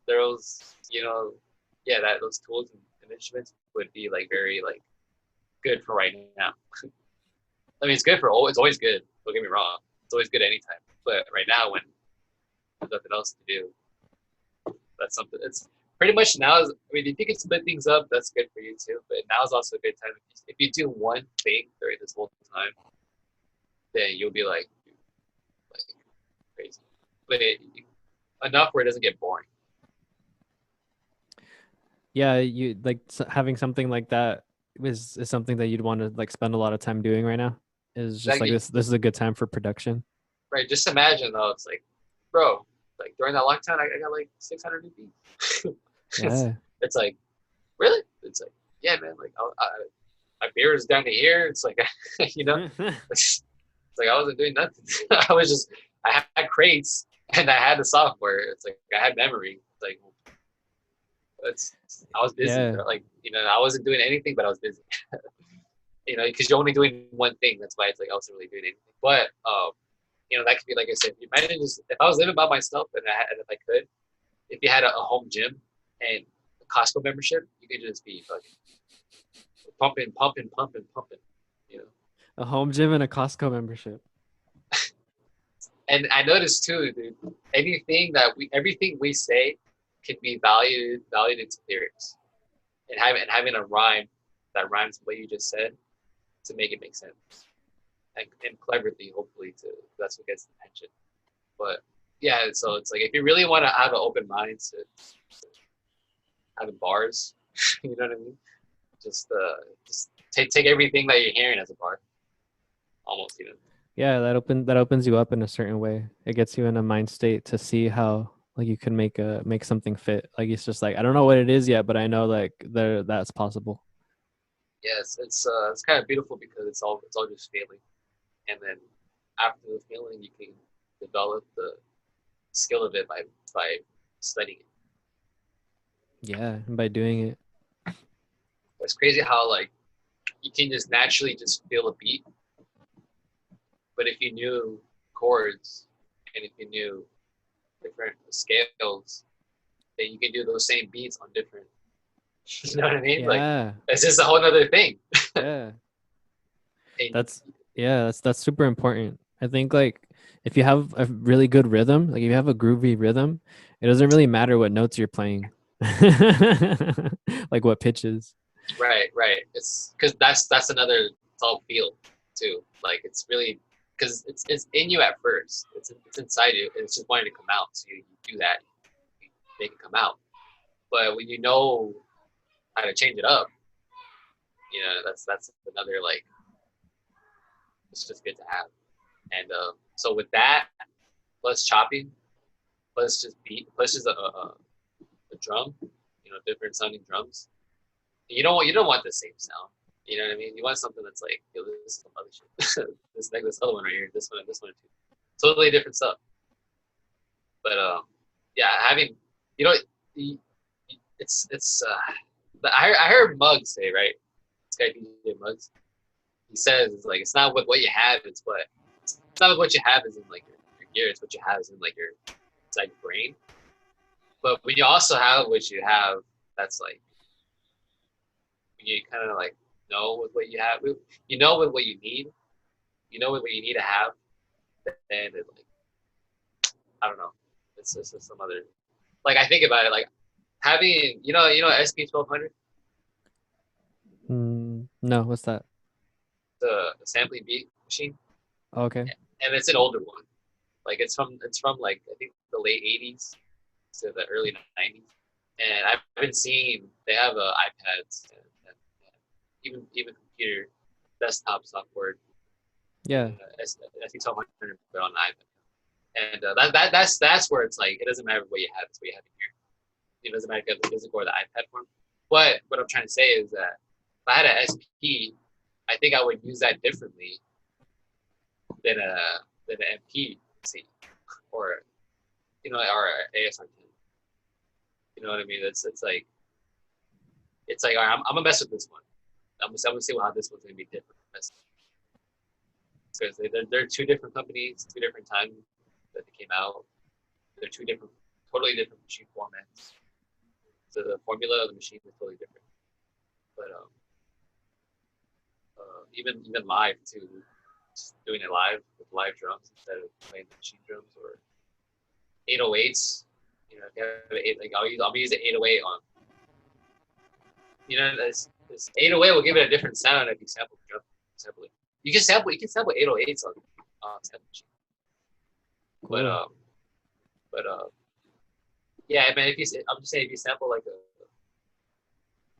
those yeah, that those tools and instruments would be like very like good for right now. I mean, it's always good. Don't get me wrong, it's always good anytime. But right now, when there's nothing else to do, that's something. It's pretty much now. I mean, if you can split things up, that's good for you too. But now is also a good time. If you do one thing during this whole time, then you'll be like crazy. But enough where it doesn't get boring. Yeah, you like having something like that is something that you'd want to like spend a lot of time doing right now. Is just like Exactly. this is a good time for production. Right. Just imagine though. It's like, bro, like during that lockdown, I got like 600 new feet. Yeah. It's like, really? It's like, yeah, man. Like, my beer is down to here. It's like, it's like I wasn't doing nothing. I had crates and I had the software. It's like I had memory. It's like, it's I was busy. Yeah. Like, I wasn't doing anything, but I was busy. Because you're only doing one thing. That's why it's like I wasn't really doing anything. But that could be like I said. Imagine just if I was living by myself and if I could, if you had a home gym and a Costco membership, you could just be fucking pumping, pumping, pumping, pumping. You know. A home gym and a Costco membership. And I noticed too, dude. Everything we say can be valued into lyrics, and having a rhyme that rhymes what you just said to make it make sense, and cleverly, hopefully, that's what gets the attention. But yeah, so it's like if you really want to have an open mind to having bars, you know what I mean? Just take everything that you're hearing as a bar, almost. Yeah, that opens you up in a certain way. It gets you in a mind state to see how like you can make something fit. Like it's just like I don't know what it is yet, but I know like that's possible. Yes, it's kind of beautiful because it's all just feeling, and then after the feeling, you can develop the skill of it by studying it. Yeah, and by doing it. It's crazy how like you can just naturally just feel a beat, But if you knew chords and if you knew different scales, then you can do those same beats on different. You know what I mean? Like Yeah. it's just a whole other thing. Yeah. And That's yeah, that's super important. I think like if you have a really good rhythm, like if you have a groovy rhythm, it doesn't really matter what notes you're playing. Like what pitches. right. It's because that's another it's all feel too. Like it's really because it's in you at first. It's inside you. It's just wanting to come out. So you do that, you make it come out. But when you know how to change it up, that's another like it's just good to have. And so with that, plus chopping, plus just beat, plus just a drum, different sounding drums. You don't want the same sound. You know what I mean? You want something that's like, yo, this is some other shit. This other one right here, this one too. Totally different stuff. But yeah, having you know, it's I heard Muggs say right. This guy DJ Muggs. He says it's like it's not with what you have, it's not with what you have is in like your gear. It's what you have is in like your inside your brain. But when you also have what you have, that's like you kind of like know with what you have, you know with what you need, with what you need to have, then it like I don't know, it's just some other like I think about it like having SP 1200, No, what's that? the sampling beat machine, Oh, okay. and it's an older one. Like it's from like I think the late 80s to the early 90s, and I've been seeing they have iPads and even computer desktop software. Yeah. SP 1200 but on iPad. And that's where it's like it doesn't matter what you have, it's what you have in here. It doesn't matter if the physical or the iPad form. But what I'm trying to say is that if I had an SP, I think I would use that differently than an MPC or or ASR10. You know what I mean? It's like all right, I'm gonna mess with this one. I'm gonna see how this one's gonna be different. Because they're two different companies, two different times that they came out. They're two different, totally different machine formats. So the formula of the machine is totally different. But even live too, just doing it live with live drums instead of playing the machine drums or 808s. If you have an like I'll use the 808 on. This 808 will give it a different sound if you sample the drum. Sample it. You can sample 808s on sample machine. But Cool. yeah, I mean, I'm just saying if you sample like a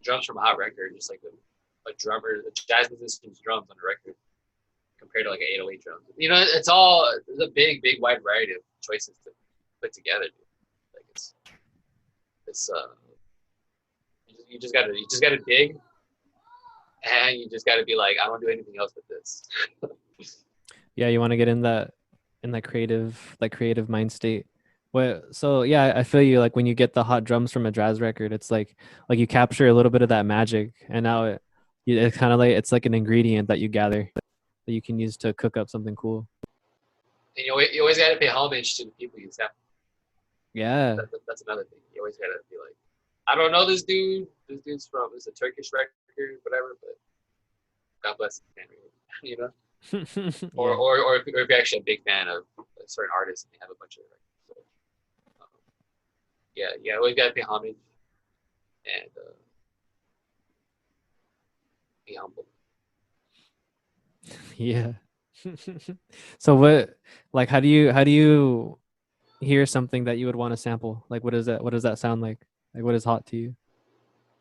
drums from a hot record, just like a drummer, a jazz musician's drums on a record compared to like an 808 drum. There's a big wide variety of choices to put together. Dude. Like it's you just gotta dig, and you just gotta be like, I don't do anything else with this. Yeah, you want to get in that creative mind state. So yeah, I feel you. Like when you get the hot drums from a jazz record, it's like you capture a little bit of that magic, and now it's kind of like it's like an ingredient that you gather that you can use to cook up something cool. And you always gotta pay homage to the people you sample. Yeah. That's another thing. You always gotta be like, I don't know this dude. This dude's from it's a Turkish record, whatever. But God bless him, you know. Or, Yeah. if you're actually a big fan of a certain artist and they have a bunch of records. So, yeah, always gotta pay homage and be humble. Yeah. So how do you hear something that you would want to sample? Like what does that sound like what is hot to you?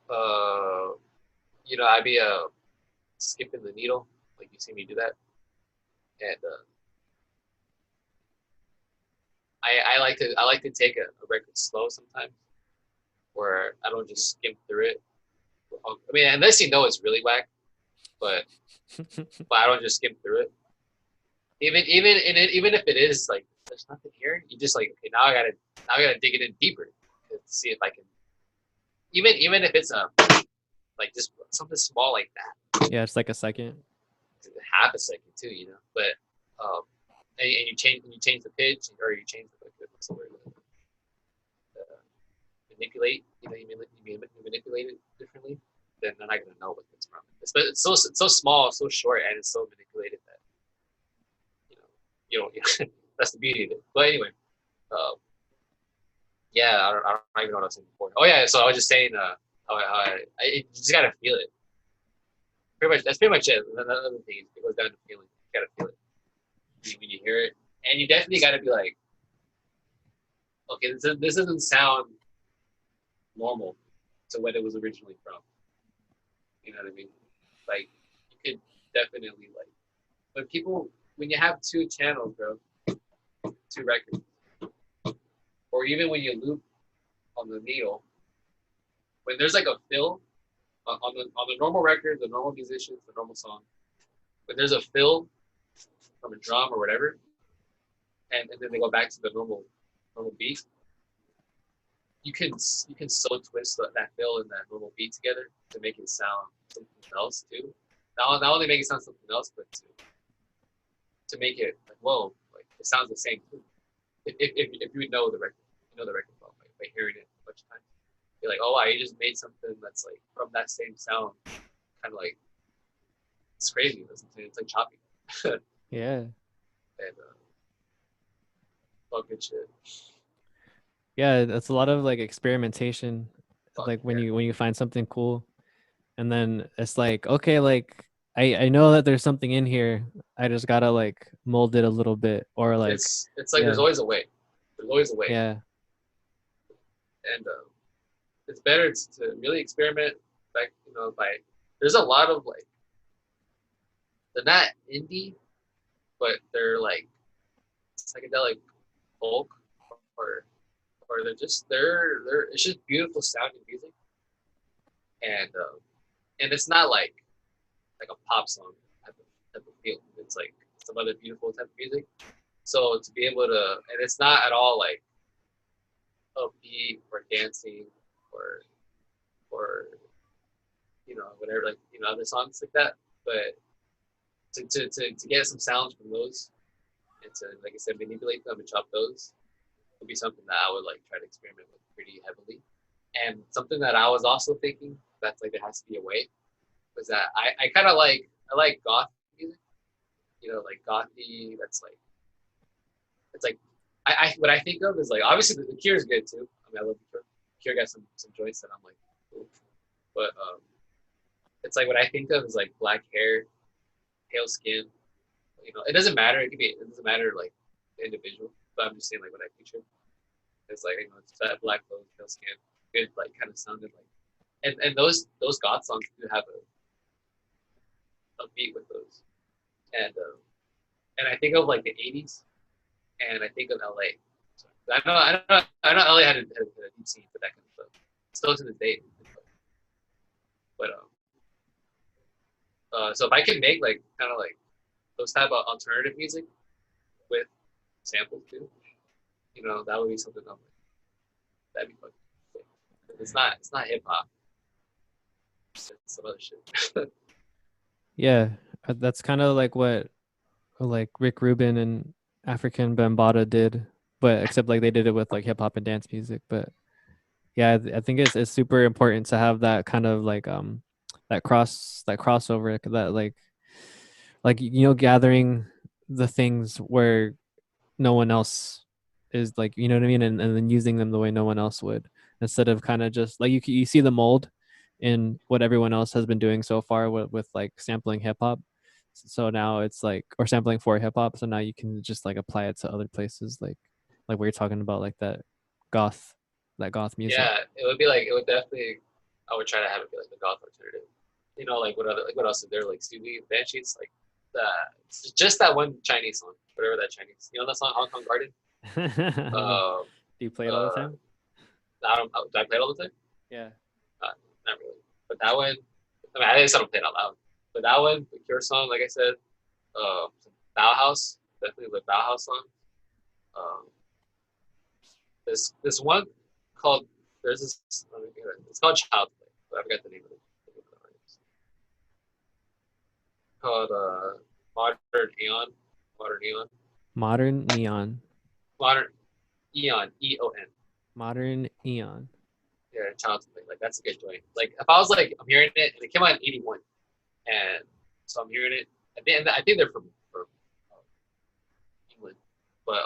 Uh, I'd be skipping the needle, like you see me do that, and I like to take a record slow sometimes, where I don't just skim through it. I mean, unless you know it's really whack, but I don't just skim through it. Even if it is like there's nothing here, you just like okay now I gotta dig it in deeper to see if I can even if it's like just something small like that, Yeah, it's like a second. half a second too, but um, and you change the pitch or you change the, like the manipulate, you manipulate it differently, then they're not gonna know what it's from. But it's so small, so short, and it's so manipulated that you know you don't. That's the beauty of it. But anyway, um, yeah, I don't even know what I was saying before. Oh yeah, so I was just saying, you just gotta feel it. Pretty much, that's pretty much it. Another thing, it goes down to feeling. You gotta feel it when you hear it, and you definitely gotta be like, okay, this doesn't sound normal to what it was originally from. You know what I mean? Like, you could definitely like when you have two channels, bro, two records, or even when you loop on the needle, when there's like a fill on the normal record, the normal musicians, the normal song, when there's a fill from a drum or whatever, and then they go back to the normal beat, you can so twist that fill and that normal beat together to make it sound something else too. Not only make it sound something else, but to make it like whoa, like it sounds the same too. If you know the record, you know the record well by hearing it a bunch of times. You're like, oh wow, you just made something that's like from that same sound, kind of like it's crazy. It's like choppy. Yeah. And all good shit. Yeah, that's a lot of like experimentation. Fuck Like yeah. when you find something cool, and then it's like, okay, like I know that there's something in here. I just gotta like mold it a little bit, or like, It's like there's yeah, always a way. There's always a way, yeah, and it's better to really experiment. Like by there's a lot of like they're not indie, but they're like psychedelic folk, or they're it's just beautiful sounding music, and it's not like a pop song type of feel. It's like some other beautiful type of music. So to be able to, and it's not at all like upbeat or dancing or or whatever, like other songs like that. But to get some sounds from those and to, like I said, manipulate them and chop those would be something that I would like try to experiment with pretty heavily. And something that I was also thinking that's like there has to be a way was that I kind of I like goth music, like gothy. That's like it's like what I think of is like obviously the Cure is good too. I mean I love the Cure. Cure got some joints that I'm like, ooh. But it's like what I think of is like black hair, pale skin. It doesn't matter. It doesn't matter like the individual. But I'm just saying like what I picture. It's like it's that black clothes, pale skin, good like kind of sounded like, and those goth songs do have a beat with those, and I think of like the '80s, and I think of LA. So I know LA had a deep scene for that kind of stuff. Still to this day, but so if I can make like kind of like those type of alternative music with samples too, that would be something I'm like, that'd be fun. It's not hip hop. It's some other shit. yeah. That's kind of like what like Rick Rubin and African Bambaataa did, but except like they did it with like hip hop and dance music. But yeah, I think it's super important to have that kind of like that crossover, that like gathering the things where no one else is, like, you know what I mean, and then using them the way no one else would, instead of kind of just like you see the mold in what everyone else has been doing so far with like sampling hip hop. So now it's like, or sampling for hip hop, so now you can just like apply it to other places, like what you're talking about, like goth that goth music. Yeah, it would definitely. I would try to have it be like the goth alternative. Like what else is there? Like Stevie Banshees, like the just that one Chinese song, whatever that Chinese. You know that song Hong Kong Garden. No. Uh, Do you play it all the uh, time? I don't. Do I play it all the time? Yeah. Uh, Not really. But that one, I mean, I guess I don't play it out loud. But that one, the Cure song, like I said, Bauhaus, definitely the Bauhaus song. Um, this one called there's this it's called Child Play, but I forgot the name of it. It's called Modern Aeon. Modern Eon. Modern Neon. Modern Eon. E-O-N. Modern Eon. Yeah, Child's Play. Like that's a good joint. Like if I was like I'm hearing it and it came out in '81, and so I'm hearing it. I think they're from England, but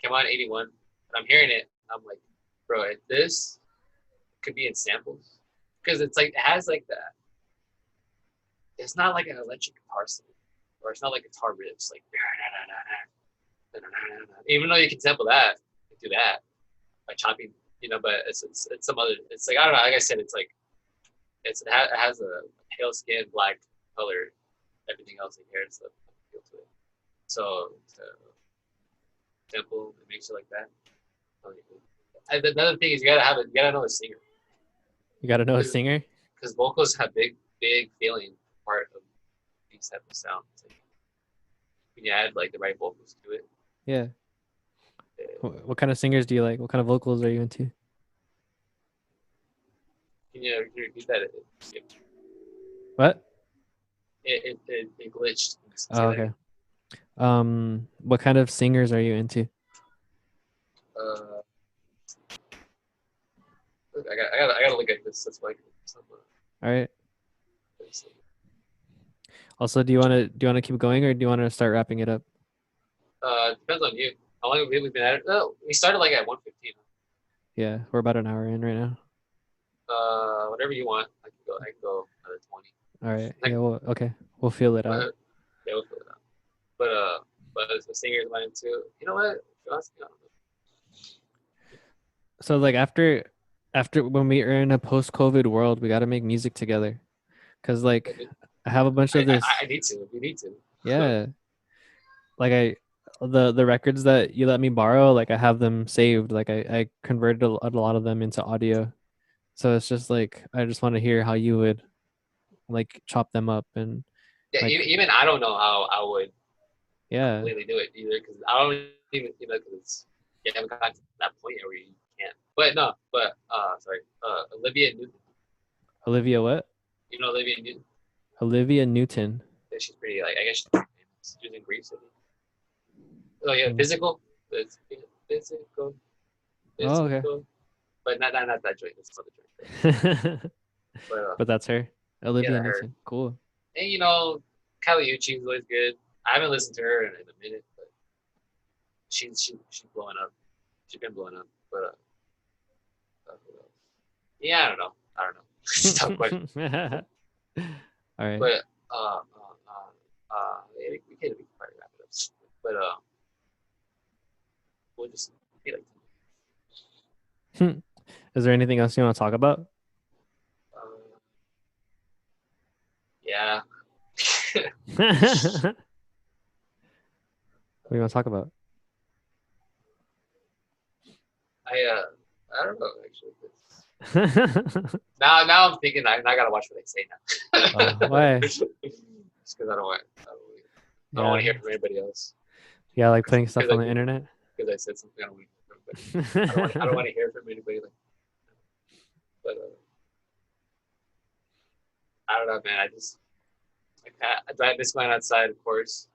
came out in '81, and I'm hearing it. I'm like, bro, this could be in samples because it's like it has like that. It's not like an electric guitar sample, or it's not like guitar riffs like. Even though you can sample that, do that by chopping, but it's some other. It's like I don't know. Like I said, it's like it has a pale skin, black color. Everything else in here is the feel to it. So to sample, it makes it like that. And another thing is you gotta know the singer You got to know a singer? because vocals have big feeling part of these type of sounds. Like, when you add like the right vocals to it. Yeah. What kind of singers do you like? What kind of vocals are you into? Can you repeat that? What? It glitched. Oh, okay. What kind of singers are you into? Uh, I gotta look at this. That's like All right. Also, do you want to keep going or do you want to start wrapping it up? Depends on you. How long have we been at it? Oh, we started like at 1:15. Yeah, we're about an hour in right now. Whatever you want. I can go another 20. All right. Like, Yeah, okay. We'll feel it out. yeah, we'll fill it out. But the singers went into. You know what? So like after when we are in a post-COVID world, we got to make music together. Cause like I have a bunch of this. I need to. We need to. Yeah. Like the records that you let me borrow, like I have them saved. Like I converted a lot of them into audio. So it's just like I just want to hear how you would like chop them up and Yeah, like even I don't know how I would yeah. completely do it either because I don't even because you haven't gotten to that point yet where you can't. But no, sorry, Olivia Newton. Olivia what? You know Olivia Newton? Olivia Newton. Yeah, she's pretty. Like I guess she's pretty famous. She's in Greece. Oh yeah, physical. It's physical. Oh, okay. But not that joint. It's another joint. But that's her. Olivia yeah, Newton. her. Cool. And Kaliuchi's always good. I haven't listened to her in a minute, but she's blowing up. She's been blowing up. But yeah, I don't know. Tough question. All right. But we can probably wrap it up. But we'll just be like. Is there anything else you want to talk about? Yeah. What do you want to talk about? I don't know actually. Now I'm thinking I gotta watch what I say now. Why? Just because I don't want to hear from anybody else. Yeah, like putting stuff on the internet. Because I said something I don't want to hear from anybody. I don't want to hear from anybody. But I don't know, man. Do I miss going outside? Of course.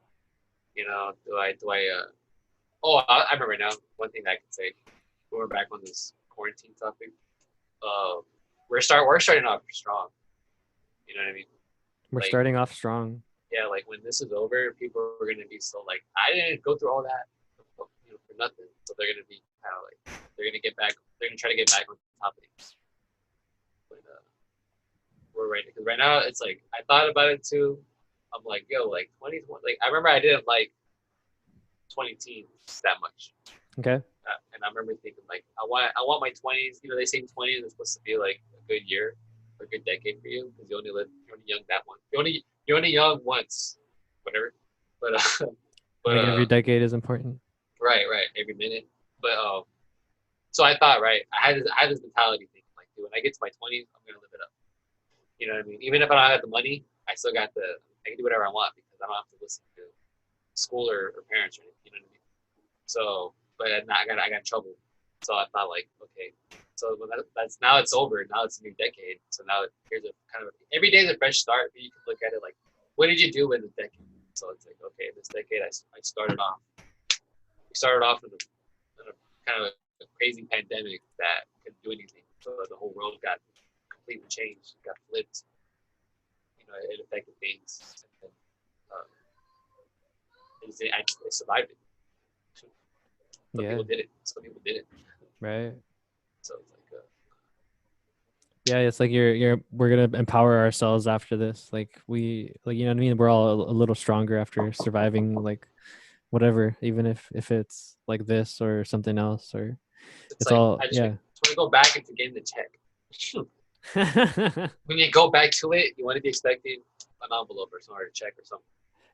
Do I? I remember now. One thing that I can say. When we're back on this quarantine topic. We're starting off strong. You know what I mean? We're starting off strong. Yeah, like when this is over, people are gonna be so like, I didn't go through all that, for nothing. So they're gonna be kind of like, they're gonna try to get back on top of things. But we're right because right now it's like I thought about it too. I'm like, yo, like 2020. Like I remember I didn't like 20 teens that much. Okay. And I remember thinking like I want my 20s. They say 20s is supposed to be like a good year, a good decade for you because you're only young that one. You're only young once, whatever. But every decade is important. Right, every minute. But so I thought I had this mentality thing like, dude, when I get to my 20s, I'm gonna live it up. You know what I mean? Even if I don't have the money, I can do whatever I want because I don't have to listen to school or parents or anything. You know what I mean? So. But I got in trouble. So I thought like, okay, so that's now it's over. Now it's a new decade. So now here's a kind of every day is a fresh start. But you can look at it like, what did you do in the decade? So it's like, okay, this decade I started off. We started off in a kind of a crazy pandemic that couldn't do anything. So the whole world got completely changed, got flipped. It affected things. And then, uh, I survived it. Some Yeah. people did it. Some people didn't. Right. So it's like, Yeah, it's like we're gonna empower ourselves after this. Like we like you know what I mean? We're all a little stronger after surviving like whatever, even if it's like this or something else or it's it's like all I just yeah. want to go back into getting the check. When you go back to it, you want to be expecting an envelope or something or a check or something.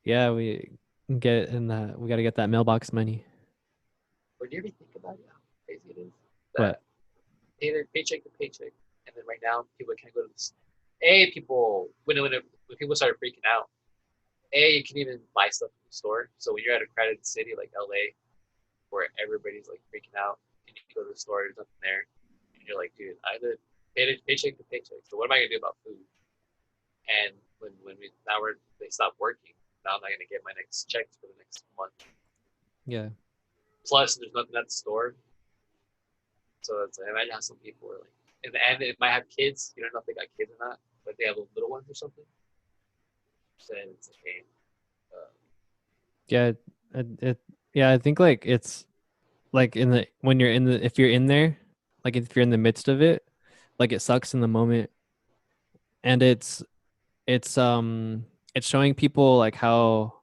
Yeah, we get in that we gotta get that mailbox money. Or do you ever think about it, how crazy it is What? that they're paycheck to paycheck, and then right now people can't go to this. People when people started freaking out, you can even buy stuff in the store. So when you're at a crowded city like LA, where everybody's like freaking out, and you go to the store, there's nothing there, and you're like, dude, I live paycheck to paycheck. So what am I gonna do about food? And when they stop working, now I'm not gonna get my next checks for the next month. Yeah. Plus, there's nothing at the store, so it's like, imagine how some people are like, in the end, it might have kids. You don't know if they got kids or not, but they have little ones or something. So it's okay. Uh, Yeah. It yeah, I think like it's like in the when you're in the if you're in there, like if you're in the midst of it, like it sucks in the moment and it's showing people like how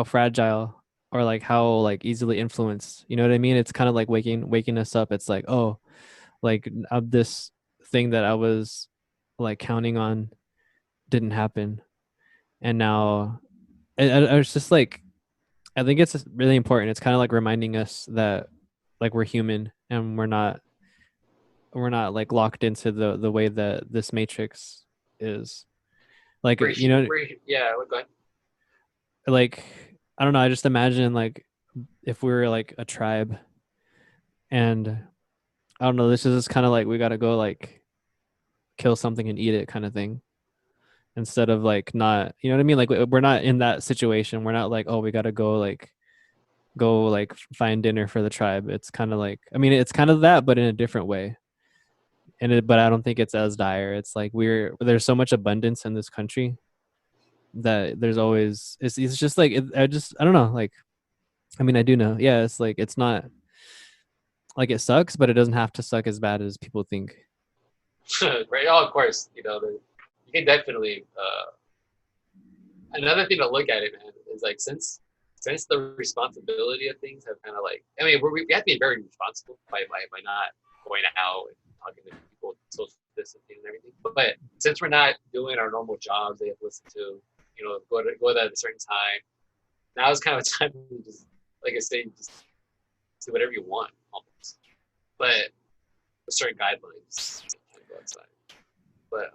fragile or like how like easily influenced. You know what I mean? It's kind of like waking us up. It's like, oh, like of this thing that I was like counting on didn't happen. And now I was just like I think it's really important. It's kind of like reminding us that like we're human and we're not like locked into the way that this matrix is. Like you know, yeah, go ahead. like I don't know, I just imagine like if we were like a tribe and I don't know, this is just kind of like we got to go like kill something and eat it kind of thing instead of like not, you know what I mean? Like we're not in that situation. We're not like, oh, we got to go like find dinner for the tribe. It's kind of like, I mean, it's kind of that, but in a different way. But I don't think it's as dire. It's like there's so much abundance in this country that there's always, it's just like, I don't know. Like, I mean, I do know. Yeah. It's like, it's not like it sucks, but it doesn't have to suck as bad as people think. Right? Oh, of course. You can definitely. Another thing to look at it, man, is like since the responsibility of things have kind of like, I mean, we have to be very responsible by not going out and talking to people, social distancing and everything. But since we're not doing our normal jobs, they have to listen to, go there at a certain time. Now is kind of a time to just, like I say, just do whatever you want almost. But with certain guidelines, you can't go outside. But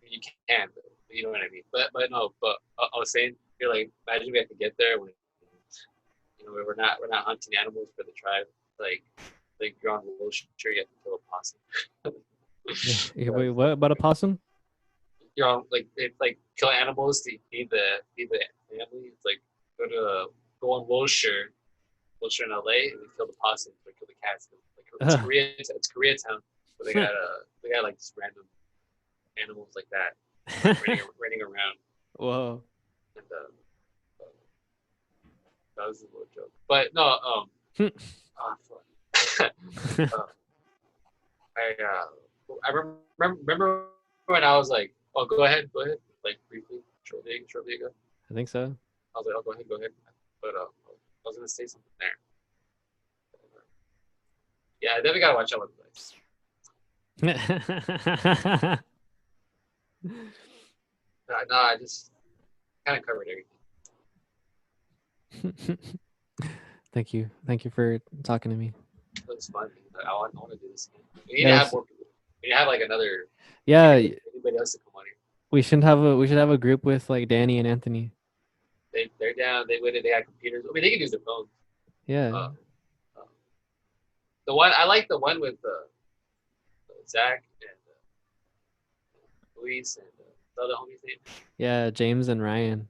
you can, you know what I mean. But no, but I was saying, you're like, imagine we have to get there when we're not hunting animals for the tribe. Like you're on the little sure you have to kill a possum. Yeah. Yeah, wait, what about a possum? You're on like it's like kill animals to feed the family. It's like go on Wilshire in LA and then kill the possums or kill the cats. Like it's Koreatown, but they got like just random animals like that running around. Whoa. And that was a little joke. But no, fuck. uh, I remember when I was like, oh, go ahead, like briefly, shortly ago. I think so. I was like, oh, go ahead. But I was gonna say something there. Yeah, I definitely gotta watch out with this. No, I just kind of covered everything. Thank you. Thank you for talking to me. It was fun. I want to do this again. We need to have Yes. more people. We need to have like another. Yeah, Anybody else to come on here. we should have a group with like Danny and Anthony. They're down. They got computers. I mean, they can use their phones. Yeah. Uh, uh, I like the one with Zach and Luis and the other homie's name. Yeah, James and Ryan.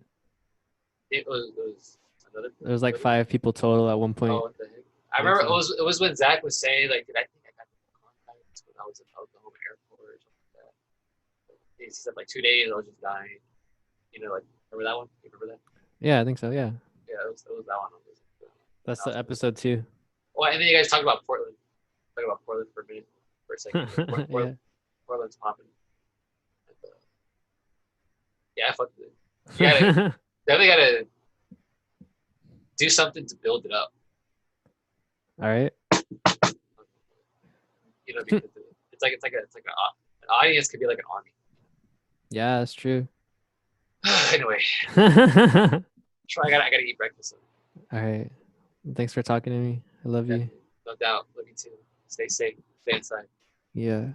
it was another. There was like Another 5 people total at one oh, point. what the heck? I I think remember so. it was when Zach was saying like, I think I got contacts when I was in Oklahoma airport or something like that. He said like 2 days I was just dying. Like remember that one? You remember that? Yeah, I think so. Yeah, Yeah, it was that one. that's I the was like, episode 2. well, and then you guys talk about Portland. Talk about Portland for a minute, for a second. Like Yeah. Portland's popping. And, yeah, fuck it. You gotta definitely gotta do something to build it up. All right. Because it's like an audience could be like an army. Yeah, that's true. Anyway, All I gotta eat breakfast. right. Thanks for talking to me. I love you. Definitely, no doubt. Love you too. Stay safe. Stay inside. Yeah.